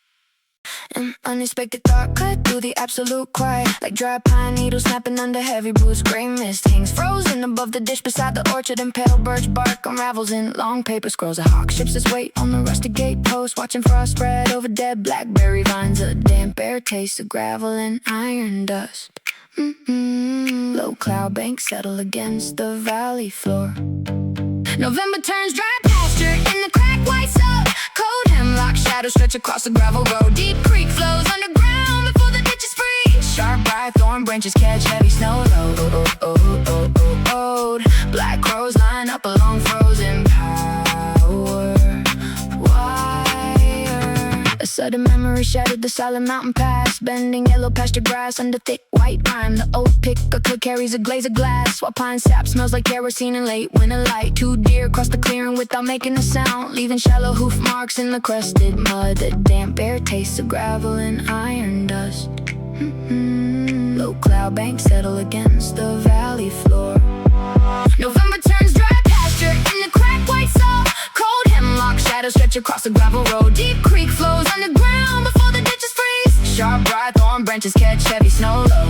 An unexpected thought cut through the absolute quiet, like dry pine needles snapping under heavy boots. Gray mist hangs frozen above the dish beside the orchard, and pale birch bark unravels in long paper scrolls. A hawk shifts its weight on the rusty gatepost, watching frost spread over dead blackberry vines. A damp air taste of gravel and iron dust. Low cloud banks settle against the valley floor. November turns dry pasture in the cracked white sub. Cold hemlock shadows stretch across the gravel road. Deep creek flows underground before the ditch is free. Sharp bright thorn branches catch heavy snow load. Black crows line up along frozen power wire. A sudden memory shattered the silent mountain pass, bending yellow pasture grass under thick white rime. The old pick carries a glaze of glass, while pine sap smells like kerosene in late winter light. 2 deer cross the clearing without making a sound, leaving shallow hoof marks in the crusted mud. The damp air tastes of gravel and iron dust. Low cloud banks settle against the valley floor. November turns dry pasture in the cracked white salt. Cold hemlock shadows stretch across the gravel road. Deep creek flows underground before the ditches freeze. Sharp bright thorn branches catch heavy snow load.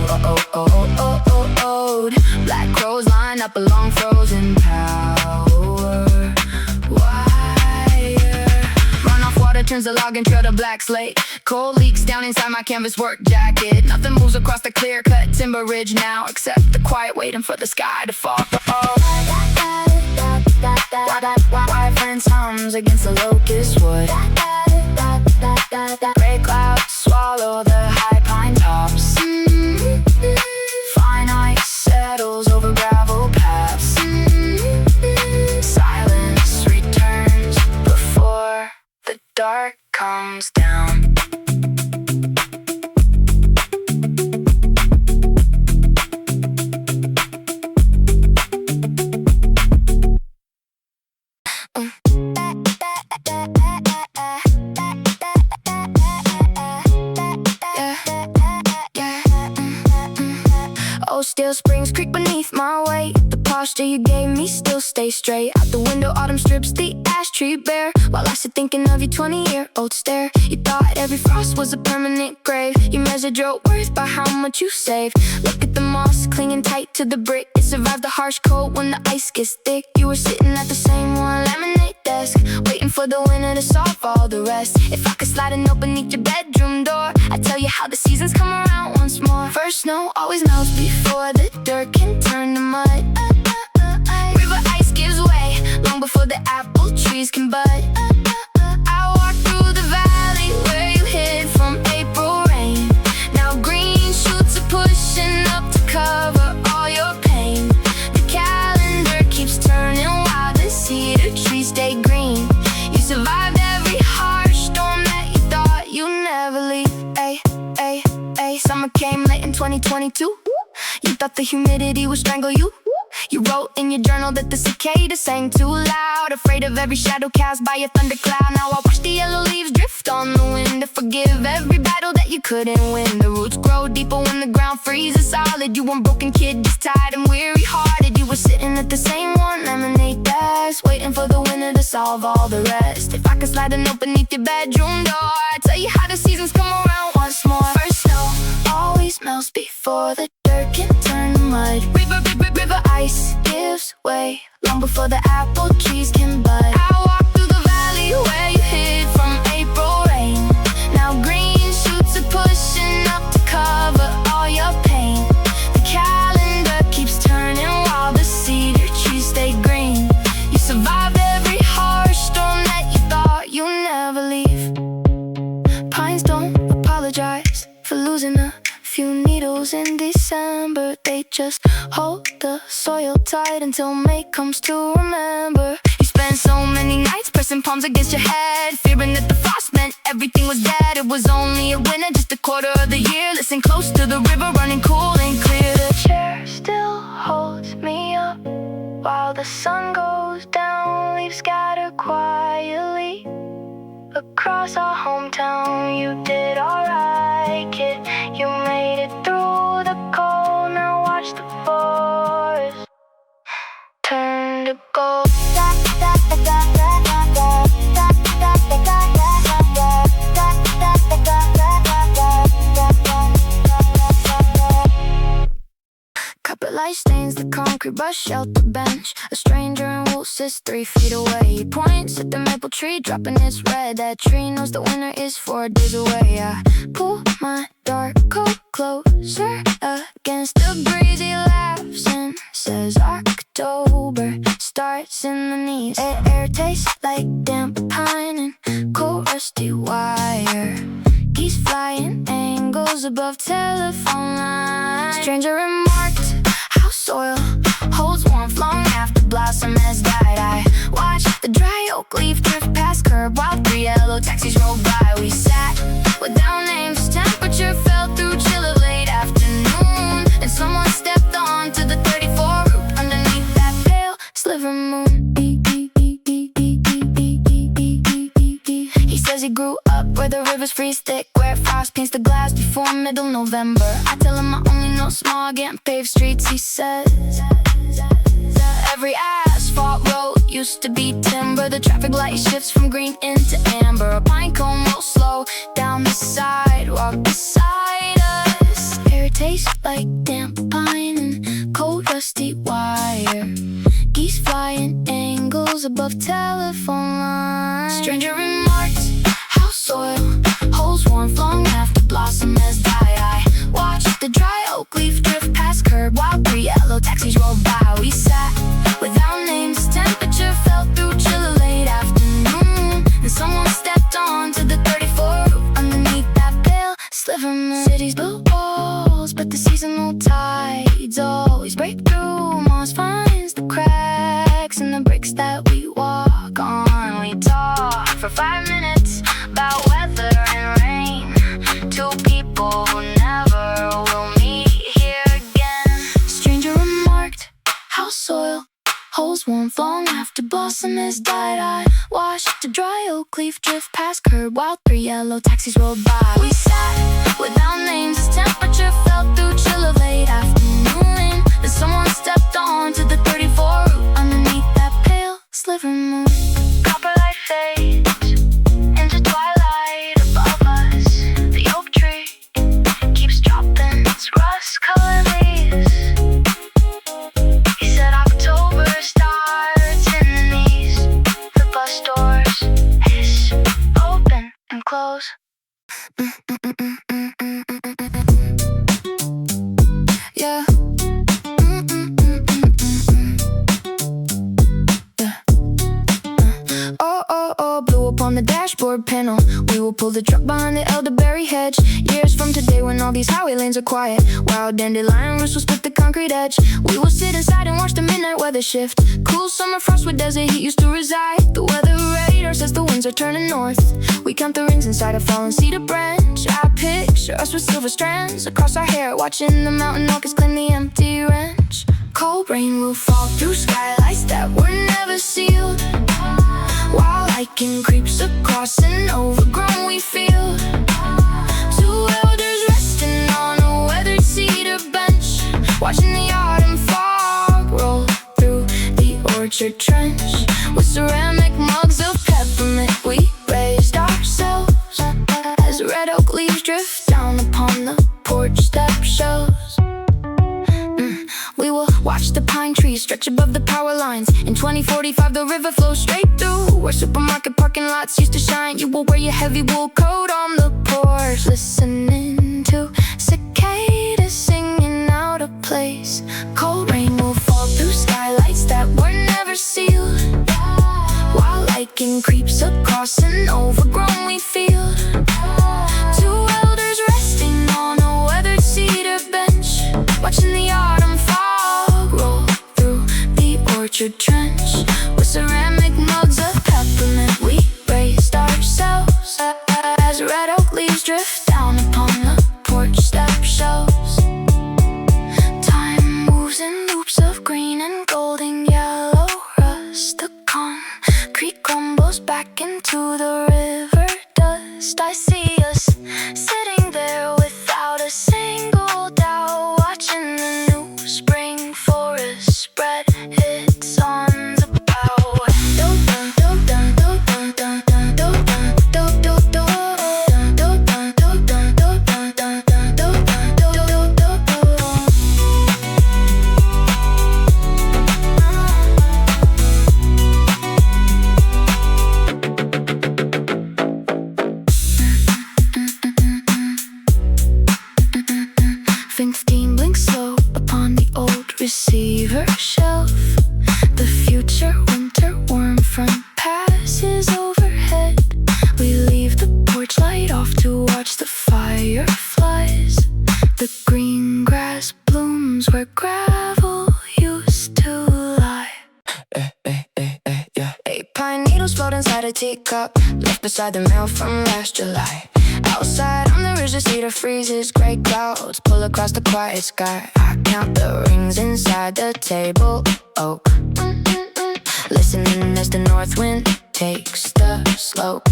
Black crows line up along frozen power wire. Runoff water turns the logging trail to black slate. Cold leaks down inside my canvas work jacket. Nothing moves across the clear-cut timber ridge now, except the quiet waiting for the sky to fall. Wire fence hums against the locust wood. Gray clouds swallow the high pine tops. Fine ice settles over gravel paths. Silence returns before the dark comes down. Oh, still springs creak beneath my weight. The posture you gave me still stays straight. Out the window, autumn strips the ash tree bare, while I sit thinking of your 20-year-old stare. You thought every frost was a permanent grave. You measured your worth by how much you saved. Look at the moss clinging tight to the brick. It survived the harsh cold when the ice gets thick. You were sitting at the same one laminate desk, waiting for the winter to solve all the rest. If I could slide a note beneath your bedroom door, I'd tell you how the seasons come around once more. First snow always melts before the dirt can turn to mud. River ice gives way long before the apple trees can bud. I walked through the valley where you hid from April rain. Now green shoots are pushing up to cover all your pain. The calendar keeps turning while the cedar trees stay green. You survived every harsh storm that you thought you'd never leave. Summer came late in 2022. You thought the humidity would strangle you. You wrote in your journal that the cicada sang too loud, afraid of every shadow cast by a thundercloud. Now I watch the yellow leaves drift on the wind to forgive every battle that you couldn't win. The roots grow deeper when the ground freezes solid. You one broken kid, just tired and weary-hearted. You were sitting at the same one lemonade desk, waiting for the winter to solve all the rest. If I could slide a note beneath your bedroom door, I'd tell you how the seasons come around once more. First snow always melts before the dirt can turn to mud. River ice gives way long before the apple trees can bud. I walk through the valley where you hid from April rain. Now green shoots are pushing up to cover all your pain. The calendar keeps turning while the cedar trees stay green. You survived every harsh storm that you thought you'd never leave. Pines don't apologize for losing a few needles in December. They just hold the soil tight until May comes to remember. You spent so many nights pressing palms against your head, fearing that the frost meant everything was dead. It was only a winter, just a quarter of the year. Listen close to the river running cool and clear. The chair still holds me up while the sun goes down. Leaves scatter quietly across our hometown. You did alright, kid. You made it through the cold. Now watch the forest turn to gold. Carpet light stains the concrete brush shelter bench. A stranger in wool sits 3 feet away. He points at the maple tree, dropping its red. That tree knows the winter is 4 days away. I pull my dark coat closer against the breeze. He laughs and says October starts in the knees. Air tastes like damp pine and cold rusty wire. Geese flying angles above telephone lines. Stranger remarked how soil holds warmth long after blossom has died. I watched the dry oak leaf drift past curb while 3 yellow taxis rolled by. We sat without names, temperature fell through chill of late afternoon, and someone stepped onto the 34 roof underneath that pale sliver moon. He says he grew up where the rivers freeze thick, where frost paints the glass before middle November. I tell him I only know smog and paved streets. He says every asphalt road used to be timber. The traffic light shifts from green into amber. A pine cone rolls slow down the sidewalk beside us. Air tastes like damp pine and cold rusty wire. Geese flying angles above telephone lines. Stranger remarked how soil holds warmth long after blossom has died. I watched the dry oak leaf drift past curb while 3 yellow taxis rolled by. We sat without names, temperature fell through chill of late afternoon, and someone stepped onto the 34 roof underneath that pale sliver moon. Cities built walls, but the seasonal tides always break through. Moss finds the cracks in the bricks that we walk on. We talk for 5 minutes about weather and rain. 2 people who never will meet here again. Stranger remarked how soil holds warmth long after blossom has died. I watched the dry oak leaf drift past curb while 3 yellow taxis rolled by. We sat without names as temperature fell through chill of late afternoon, and someone stepped onto the 34 roof underneath that pale sliver moon. Copper light fades into twilight above us. The oak tree keeps dropping its rust-colored leaves. He said October starts in the knees. The bus doors hiss, open and close. Yeah. Blue upon the dashboard panel. We will pull the truck behind the elderberry hedge. Years from today when all these highway lanes are quiet, wild dandelion roots will split the concrete edge. We will sit inside and watch the midnight weather shift. Cool summer frost where desert heat used to reside. The weather radar says the winds are turning north. We count the rings inside a fallen cedar branch. I picture us with silver strands across our hair, watching the mountain orchids claim the empty ranch. Cold rain will fall through skylights that were never sealed, while liking creeps across an overgrown wheat field. Two elders resting on a weathered cedar bench, watching the autumn fog roll through the orchard trench. With ceramic mugs of peppermint we raised ourselves, as red oak leaves drift down upon the porch step shelves. We will watch the pine trees stretch above the power lines. In 2045 the river flows straight through where supermarket parking lots used to shine. You will wear your heavy wool coat on the porch, listening to cicadas singing out of place. Cold rain will fall through skylights that were never sealed, while liking creeps across an overgrown wheat field. Two elders resting on a weathered cedar bench, watching the autumn fog roll through the orchard trench. With ceramic mugs of peppermint we raised ourselves, as red oak leaves drift down upon the porch step shelves. Time moves in loops of green and golden yellow rust. The concrete crumbles back into the river dust. I see us sitting there without a single doubt, watching the new spring forest spread its arms about. Receiver shelf. The future winter worm front passes overhead. We leave the porch light off to watch the fireflies. The green grass blooms where gravel used to lie. Eight pine needles float inside a teacup, left beside the mail from last July. Outside on the ridge the cedar freezes, gray clouds pull across the quiet sky. I count the rings inside the table oak, listening as the north wind takes the slope.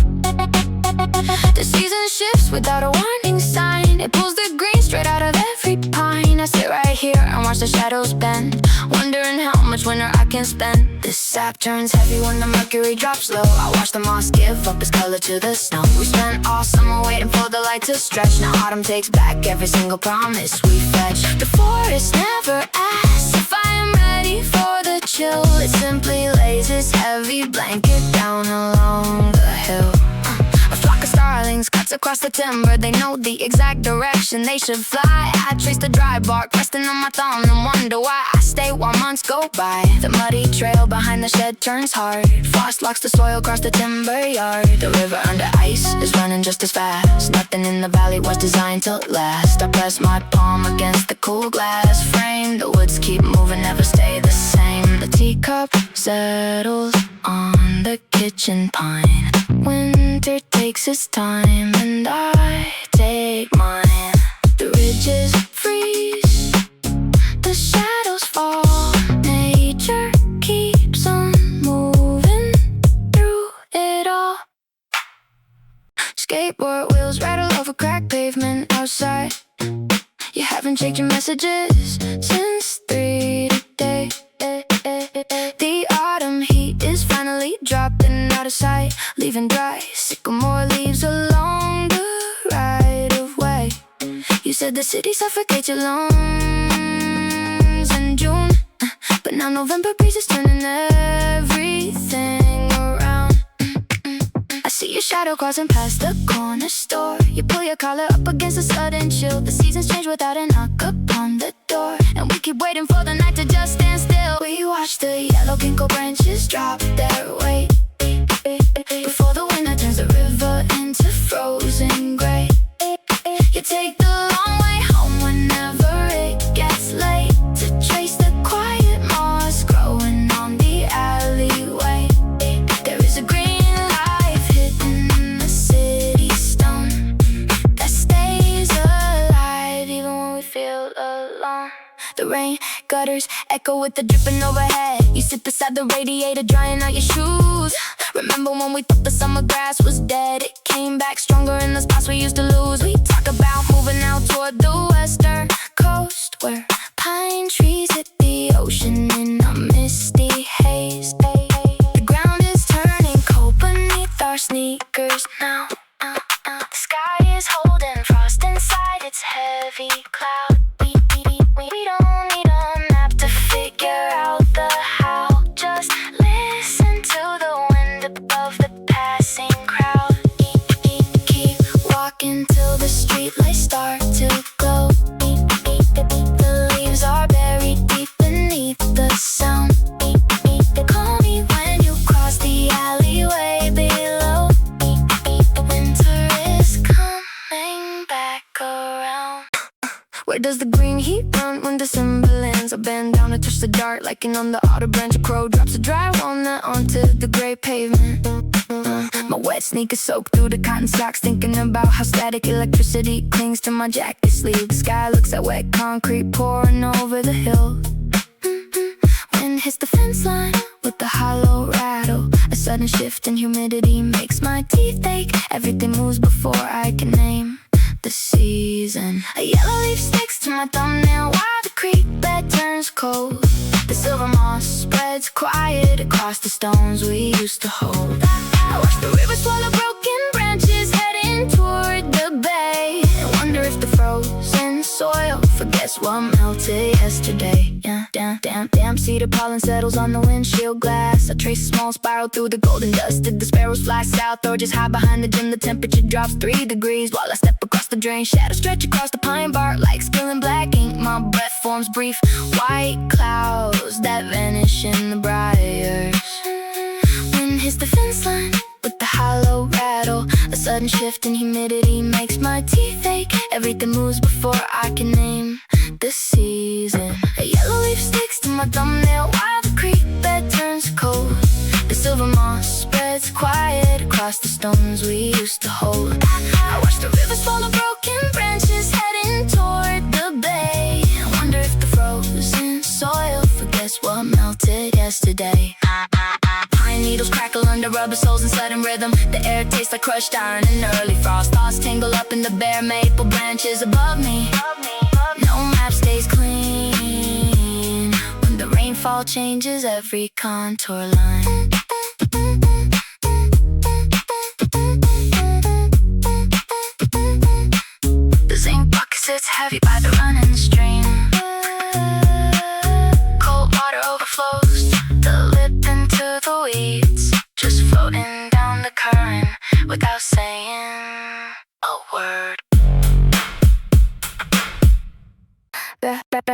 The season shifts without a warning sign. It pulls the green straight out of every pine. I sit right here and watch the shadows bend, wondering how much winter I can spend. The sap turns heavy when the mercury drops low. I watch the moss give up its color to the snow. We spent all summer waiting for the light to stretch. Now autumn takes back every single promise we fetch. The forest never asks if I am ready for the chill. It simply lays its heavy blanket down along the hill. A flock of starlings cuts across the timber. They know the exact direction they should fly. I trace the dry bark resting on my thumb and wonder why I stay while months go by. The muddy trail behind the shed turns hard. Frost locks the soil across the timber yard. The river under ice is running just as fast. Nothing in the valley was designed to last. I press my palm against the cool glass frame. The woods keep moving, never stay the same. The teacup settles on the kitchen pine. Winter takes its time and I take mine. The ridges freeze, the shadows fall. Nature keeps on moving through it all. Skateboard wheels rattle over cracked pavement outside. You haven't checked your messages since 3 today. The autumn heat is finally dropping out of sight, leaving dry sycamore leaves along the right of way. You said the city suffocates your lungs in June, but now November breeze is turning everything around. I see your shadow crossing past the corner store. You pull your collar up against a sudden chill. The seasons change without a knock upon the door, and we keep waiting for the night to just stand still. We watch the yellow ginkgo branches drop their weight before the winter turns the river into frozen gray. You take the long way home whenever it gets late, to trace the quiet moss growing on the alleyway. There is a green life hidden in the city stone that stays alive even when we feel alone. The rain gutters echo with the dripping overhead. You sit beside the radiator drying out your shoes. Remember when we thought the summer grass was dead? It came back stronger in the spots we used to lose. We talk about moving out toward the western coast, where pine trees hit the ocean in a misty haze. The ground is turning cold beneath our sneakers now. The sky is holding frost inside its heavy cloud. We don't need a map to figure out the how. Just listen to the wind above the passing crowd. Keep walking till the streetlights start to glow. The leaves are buried deep beneath the sound. Call me when you cross the alleyway below. Winter is coming back around. Where does the green heat run when December lands? I bend down to touch the dark, liking on the outer branch. A crow drops a dry walnut onto the gray pavement. My wet sneakers soak through the cotton socks, thinking about how static electricity clings to my jacket sleeve. The sky looks like wet concrete pouring over the hill. Wind hits the fence line with the hollow rattle. A sudden shift in humidity makes my teeth ache. Everything moves before I can name the season. A yellow leaf sticks to my thumbnail while the creek bed turns cold. The silver moss spreads quiet across the stones we used to hold. I watch the river swallow broken branches heading toward the bay. I wonder if the frozen soil forgets what melted yesterday. Yeah, damn cedar pollen settles on the windshield glass. I trace a small spiral through the golden dust. Did the sparrows fly south or just hide behind the gym? The temperature drops 3 degrees while I step across the drain. Shadows stretch across the pine bark like spilling black ink. My breath forms brief white clouds that vanish in the briars. Wind hits the fence line with the hollow rattle. A sudden shift in humidity makes my teeth ache. Everything moves before I can name the season. A yellow leaf sticks to my thumbnail while the creek bed turns cold. The silver moss spreads quiet across the stones we used to hold. I watch the river swallow broken branches heading toward the bay. I wonder if the frozen soil forgets what melted yesterday. Pine needles crackle under rubber soles in sudden rhythm. The air tastes like crushed iron in early frost. Thoughts tangle up in the bare maple branches above me. No map stays clean when the rainfall changes every contour line. The zinc bucket sits heavy by the running stream. Cold water overflows the lip into the weeds, just floating down the current without saying a word.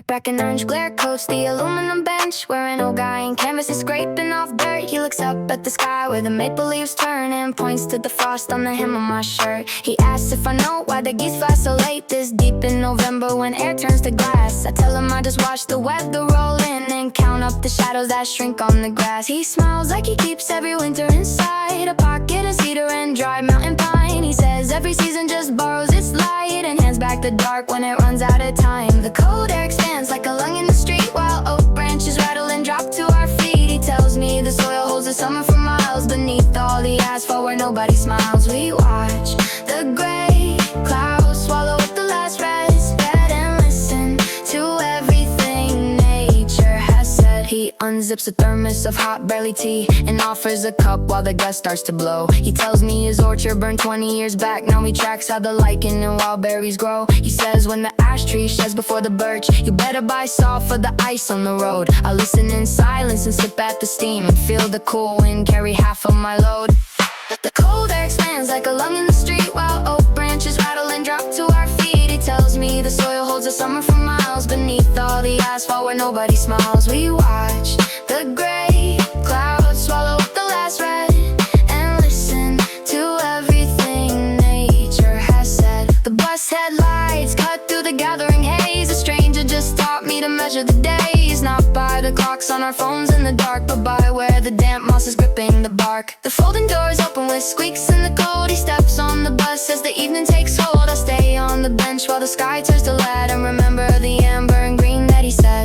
Back in orange glare coats the aluminum bench, where an old guy in canvas is scraping off dirt. He looks up at the sky where the maple leaves turn and points to the frost on the hem of my shirt. He asks if I know why the geese fly so late this deep in November when air turns to glass. I tell him I just watch the weather roll in and count up the shadows that shrink on the grass. He smiles like he keeps every winter inside a pocket of cedar and dry mountain pine. He says every season just borrows its light and hands back the dark when it runs out of time. The cold air expands like a lung in the street while oak branches rattle and drop to our feet. He tells me the soil holds the summer for miles beneath all the asphalt where nobody smiles. We watch the gray clouds swallow up the last red and listen to everything nature has said. He unzips a thermos of hot barley tea and offers a cup while the gust starts to blow. He tells me his orchard burned 20 years back. Now he tracks how the lichen and wild berries grow. He says when the ash tree sheds before the birch, you better buy salt for the ice on the road. I listen in silence and sip at the steam and feel the cool wind carry half of my load. The cold air expands like a lung in the street while oak branches rattle and drop to our feet. He tells me the soil holds the summer for miles beneath all the asphalt where nobody smiles. We watch the gray clouds swallow up the last red and listen to everything nature has said. The bus headlights cut through the gathering haze. A stranger just taught me to measure the days, not by the clocks on our phones in the dark, but by where the damp moss is gripping the bark. The folding doors open with squeaks in the cold. He steps on the bus as the evening takes hold. I stay on the bench while the sky turns to lead and remember the amber and green that he said.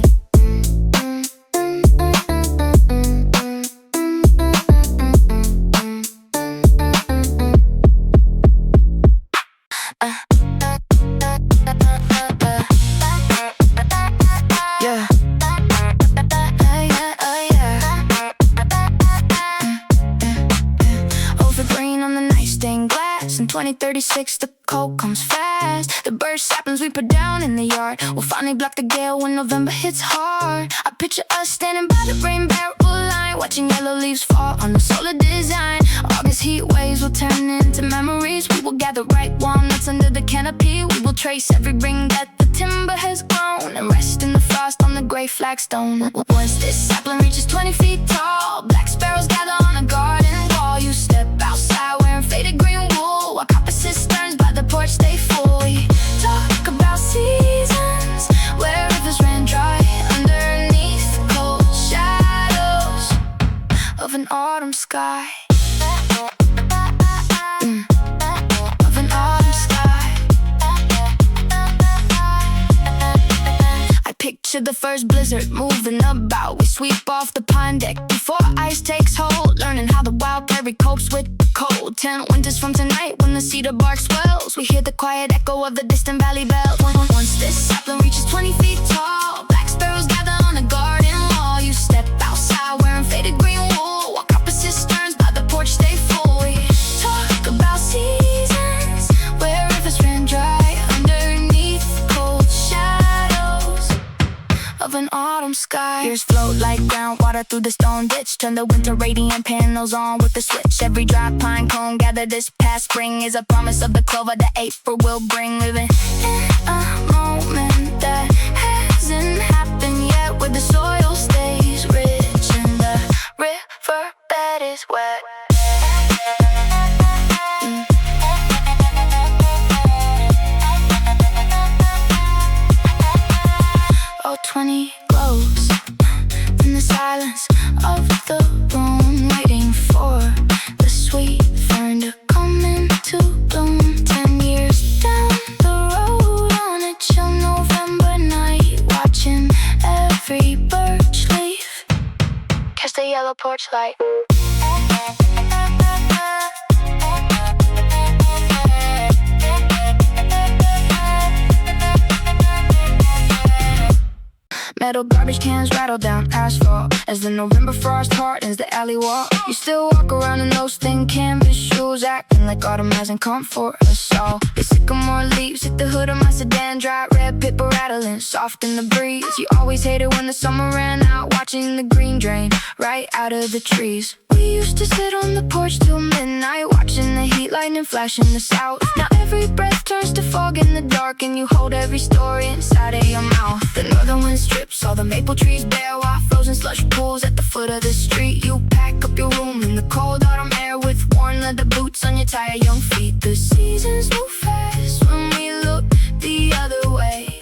2036, the cold comes fast. The burst saplings we put down in the yard will finally block the gale when November hits hard. I picture us standing by the rain barrel line, watching yellow leaves fall on the solar design. August heat waves will turn into memories. We will gather ripe walnuts under the canopy. We will trace every ring that the timber has grown and rest in the frost on the gray flagstone. Once this sapling reaches 20 feet tall, black sparrows gather on a garden wall. You step outside wearing faded green wool, while copper cisterns by the porch stay full. We talk about seasons where rivers ran dry underneath cold shadows of an autumn sky. Of an autumn sky. I picture the first blizzard moving about. We sweep off the pine deck before ice takes hold, learning how the wild berry copes with the cold. 10 winters from tonight when the cedar bark swells, we hear the quiet echo of the distant valley bells. Once this sapling reaches 20 feet tall, black sparrows gather on a garden wall. You step outside wearing faded green wool, while copper cisterns by the porch stay full. We talk about seasons where rivers ran dry underneath cold shadows of an autumn sky. Years float like groundwater through the stone ditch, turn the winter radiant panels on with the switch. Every dry pine cone gathered this past spring is a promise of the clover that April will bring. Living in a moment that hasn't happened yet, where the soil stays rich and the riverbed is wet. Oh, 20 glows in the silence of the room, waiting for the sweet fern to come into bloom. 10 years down the road on a chill November night, watching every birch leaf catch the yellow porch light. Metal garbage cans rattle down asphalt as the November frost hardens the alley wall. You still walk around in those thin canvas shoes, acting like autumn hasn't come for us all. The sycamore leaves hit the hood of my sedan, dry red paper rattling soft in the breeze. You always hated when the summer ran out, watching the green drain right out of the trees. We used to sit on the porch till midnight, watching the heat lightning flash in the south. Now every breath turns to fog in the dark, and you hold every story inside of your mouth. The northern wind strips all the maple trees bare, while frozen slush pools at the foot of the street. You pack up your room in the cold autumn air with worn leather boots on your tired young feet. The seasons move fast when we look the other way,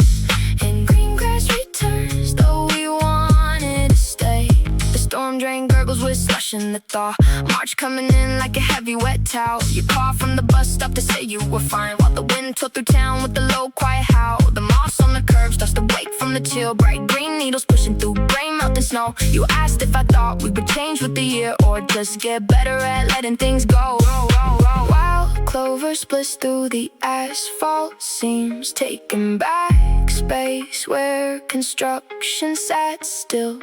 and green grass returns though we wanted to stay. The storm drain gurgles with slush in the thaw, March coming in like a heavy wet towel. You call from the bus stop to say you were fine, while the wind tore through town with the low quiet howl. The moss on the curb starts to wake from the chill, bright green needles pushing through gray melted snow. You asked if I thought we would change with the year, or just get better at letting things go. Wild clover splits through the asphalt seams, taking back space where construction sat still.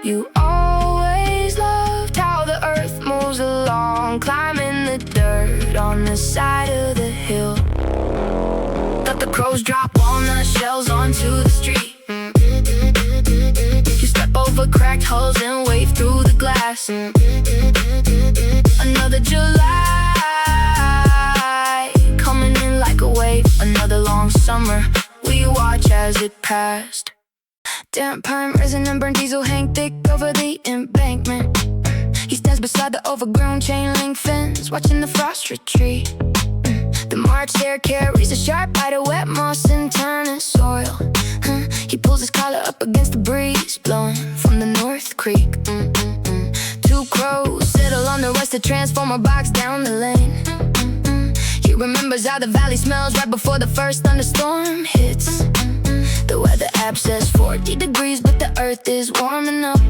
You always loved how the earth moves along, climbing the dirt on the side of the hill. Let the crows drop walnut shells onto the street. You step over cracked hulls and wave through the glass. Another July coming in like a wave, another long summer we watch as it passed. Damp pine resin and burnt diesel hang thick over the embankment. He stands beside the overgrown chain link fence, watching the frost retreat. The March air carries a sharp bite of wet moss and turning soil. He pulls his collar up against the breeze blowing from the North Creek. Two crows settle on the rusted transformer box down the lane. He remembers how the valley smells right before the first thunderstorm hits. The weather app says 40 degrees, but the earth is warming up.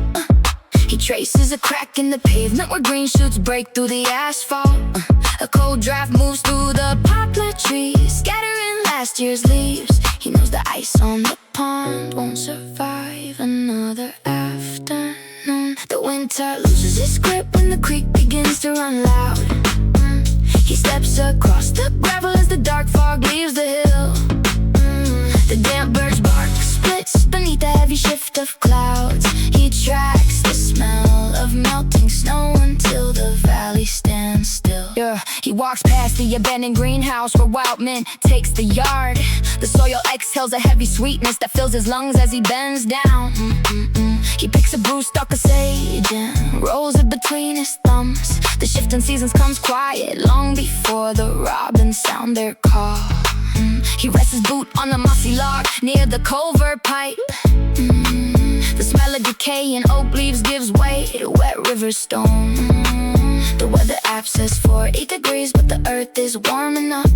He traces a crack in the pavement where green shoots break through the asphalt. A cold draft moves through the poplar trees, scattering last year's leaves. He knows the ice on the pond won't survive another afternoon. The winter loses its grip when the creek begins to run loud. He steps across across the gravel as the dark fog leaves the hill. The damp birch bark splits beneath the heavy shift of clouds. He tracks the smell of melting snow until the valley stands still. Yeah, he walks past the abandoned greenhouse where wild mint takes the yard. The soil exhales a heavy sweetness that fills his lungs as he bends down. He picks a bruised stalk of sage and rolls it between his thumbs. The shifting seasons comes quiet long before the robins sound their call. He rests his boot on the mossy log near the Clover pipe. The smell of decay and oak leaves gives way to wet river stone. The weather app says 48 degrees, but the earth is warm enough.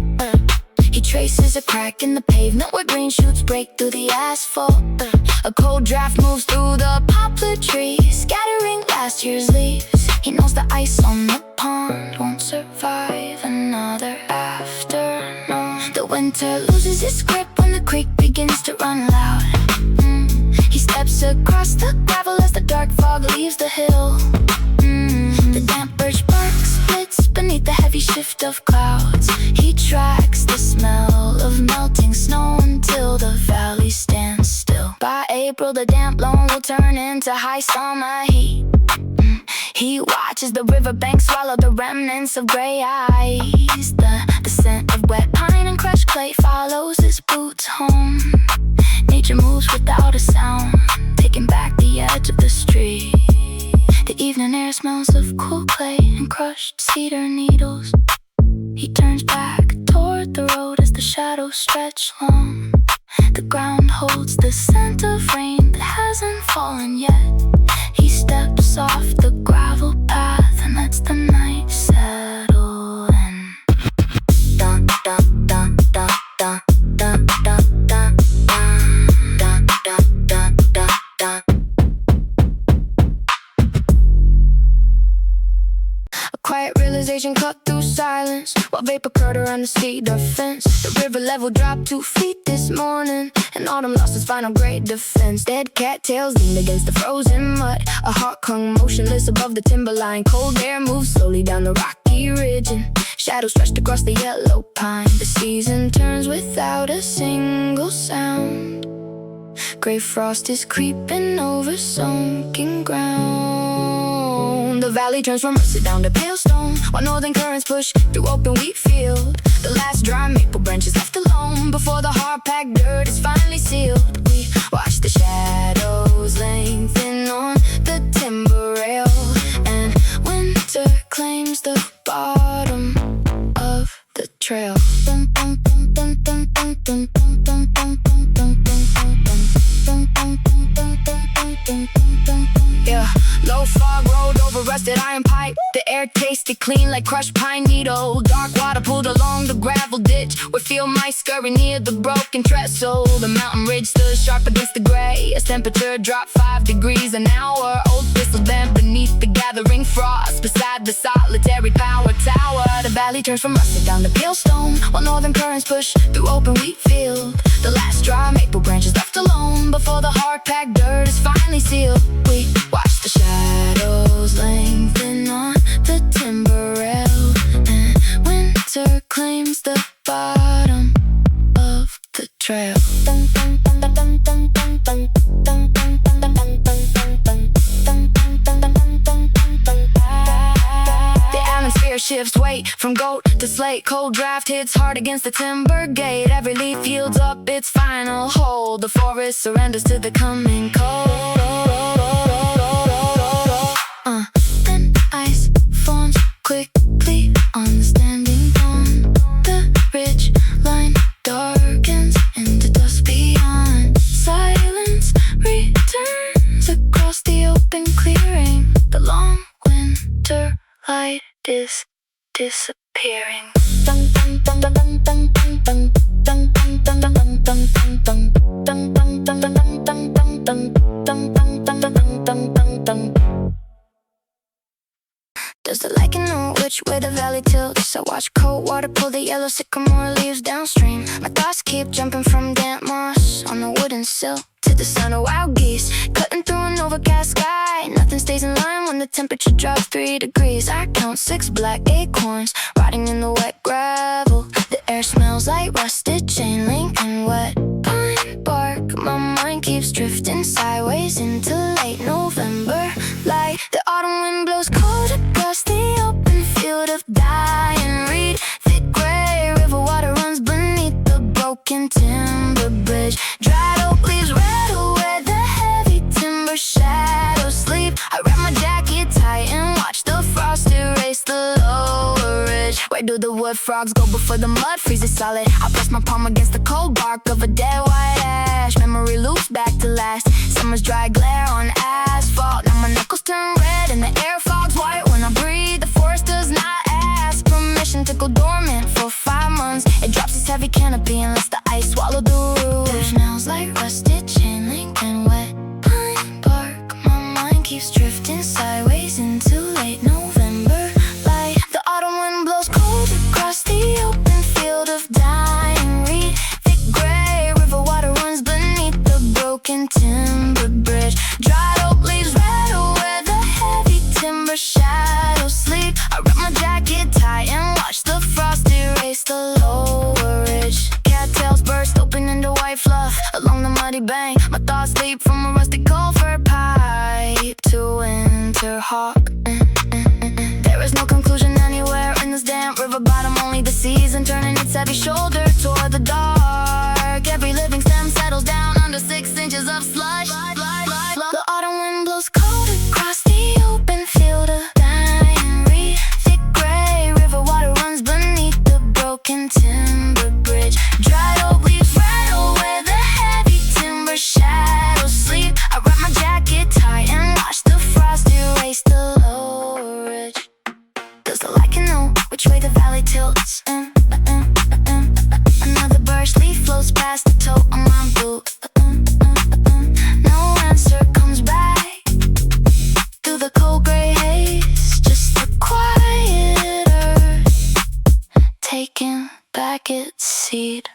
He traces a crack in the pavement where green shoots break through the asphalt. A cold draft moves through the poplar trees, scattering last year's leaves. He knows the ice on the pond won't survive another afternoon. The winter loses its grip when the creek begins to run loud. He steps across the gravel as the dark fog leaves the hill. The damp birch bark splits beneath the heavy shift of clouds. He tracks the smell of melting snow until the valley stands still. By April, the damp loam will turn into high summer heat. He watches the riverbank swallow the remnants of gray ice. The scent of wet pine and crushed clay follows his boots home. Nature moves without a sound, taking back the edge of the street. The evening air smells of cool clay and crushed cedar needles. He turns back toward the road as the shadows stretch long. The ground holds the scent of rain that hasn't fallen yet. He steps off the gravel path and lets the night settle in. Dun, dun, dun, dun, dun, dun, dun, dun, dun, dun, dun, dun, dun. A quiet realization cut through silence while vapor curled around the cedar fence. The river level dropped 2 feet this morning, and autumn lost its final great defense. Dead cattails leaned against the frozen mud. A hawk hung motionless above the timberline. Cold air moved slowly down the rocky ridge, and shadows stretched across the yellow pine. The season turns without a single sound. Gray frost is creeping over sunken ground. The valley turns from rusted down to pale stone, while northern currents push through open wheat field. The last dry maple branches left alone before the hard-packed dirt is finally sealed. We watch the shadows lengthen on the timber rail, and winter claims the bottom of the trail. Yeah, low fog rolled over rusted iron pipe. The air tasted clean like crushed pine needle. Dark water pulled along the gravel ditch where field mice scurry near the broken trestle. The mountain ridge stood sharp against the gray as temperature dropped 5 degrees an hour. Old thistles bent beneath the gathering frost beside the solitary power tower. The valley turns from rusted down to pale stone, while northern currents push through open wheat field. The last dry maple branches left alone before the hard-packed dirt is finally sealed. We watch the shadows lengthen on the timber rail, and winter claims the bottom of the trail. The atmosphere shifts weight from goat to slate. Cold draft hits hard against the timber gate. Every leaf yields up its final hold. The forest surrenders to the coming cold. Thin ice forms quickly on the standing pond. The ridge line darkens into dusk beyond. Silence returns across the open clearing. The long winter light is disappearing. Does the lichen know which way the valley tilts? I watch cold water pull the yellow sycamore leaves downstream. My thoughts keep jumping from damp moss on the wooden sill to the sound of wild geese cutting through an overcast sky. Nothing stays in line when the temperature drops 3 degrees. I count 6 black acorns rotting in the wet gravel. air smells like rusted chain link and wet pine bark. My mind keeps drifting sideways into late November. Like the autumn wind blows cold across the open field of dying reed. Thick gray river water runs beneath the broken timber bridge. Dried oak leaves rattle where the heavy timber shadows sleep. I wrap my jacket tight and watch the frost erase the lower ridge. Where do the wood frogs go before the mud freezes solid? I press my palm against the cold bark of a dead white ash. Memory loops back to last summer's dry glare on asphalt. Now my knuckles turn red and the air fog's white. When I breathe, the forest does not ask permission to go dormant for 5 months. It drops its heavy canopy and lets the ice swallow the roof. It smells like rusted chain link and wet pine bark. My mind keeps drifting sideways into late November. Like the autumn wind blows cold across the open field of dying reed. Thick gray river water runs beneath the broken timber bridge. Dried oak leaves rattle where the heavy timber shadows sleep. I wrap my jacket tight and watch the frost erase the lower ridge. Cattails burst open into white fluff along the muddy bank. My thoughts leap from a rusty Clover pipe to winter hawk. There is no conclusion anywhere in this damp river bottom. Only the season turning its heavy shoulder toward the dark. Every living stem settles down under 6 inches of slush. The autumn wind blows cold across the open field of dying reed. Thick gray river water runs beneath the broken timber bridge. Dried oak leaves rattle where the heavy timber shadows sleep. I wrap my jacket tight and watch the frost erase the lower ridge. Does the lichen know which way the valley tilts? Another birch leaf floats past the toe on my boot. No answer comes back through the cold gray haze. Just the quiet earth taking back its seed.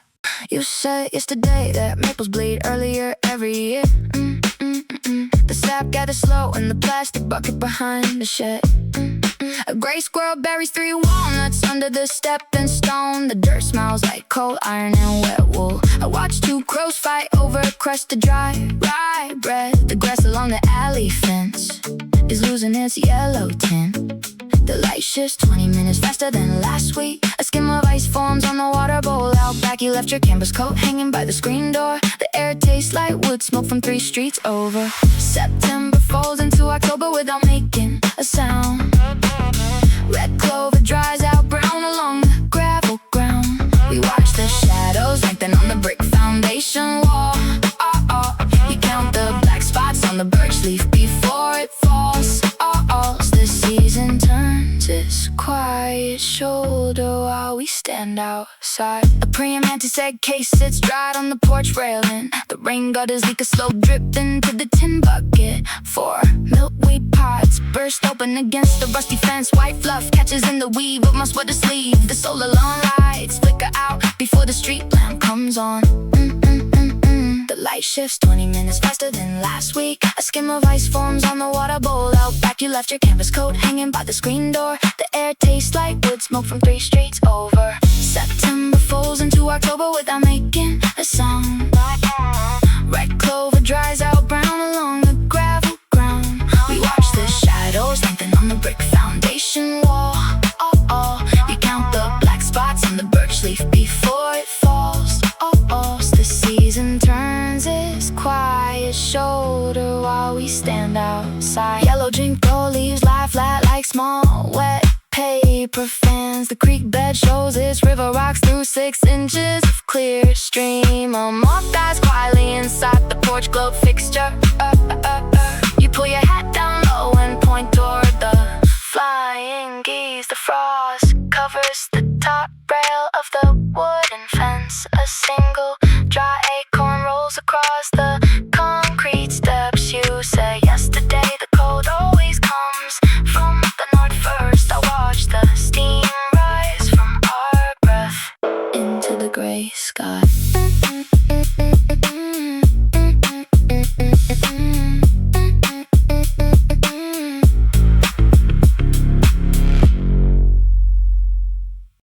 You said yesterday that maples bleed earlier every year. The sap gathers slow in the plastic bucket behind the shed. A gray squirrel buries 3 walnuts under the stepping stone. The dirt smells like cold iron and wet wool. I watch 2 crows fight over a crust of dry rye bread. The grass along the alley fence is losing its yellow tint. The light shifts 20 minutes faster than last week. A skim of ice forms on the water bowl. Out back you left your canvas coat hanging by the screen door. The air tastes like wood smoke from 3 streets over. September falls into October without making a sound. Red clover dries out brown along the gravel ground. We watch the shadows lengthen on the brick foundation wall. You count the black spots on the birch leaf before it falls. The season turns its quiet shoulder while we stand outside. A praying mantis egg case sits dried on the porch railing. The rain gutters leak a slow drip into the tin bucket. 4 milkweed pots burst open against the rusty fence. White fluff catches in the weave of my sweater sleeve. The solar lawn lights flicker out before the street lamp comes on. The light shifts 20 minutes faster than last week. A skim of ice forms on the water bowl. Out back you left your canvas coat hanging by the screen door. The air tastes like wood smoke from 3 streets over. September falls into October without making a sound. Red clover dries out brown along the gravel ground. We watch the shadows lengthen on the brick foundation wall. You count the black spots on the birch leaf before it falls. The season turns its quiet shoulder while we stand outside. Yellow jinko leaves lie flat like small wet paper fans. The creek bed shows its river rocks through 6 inches of clear stream. A moth dies quietly inside the porch globe fixture. You pull your hat down low and point toward the flying geese. The frost covers the top rail of the wooden fence. A single dry acorn rolls across the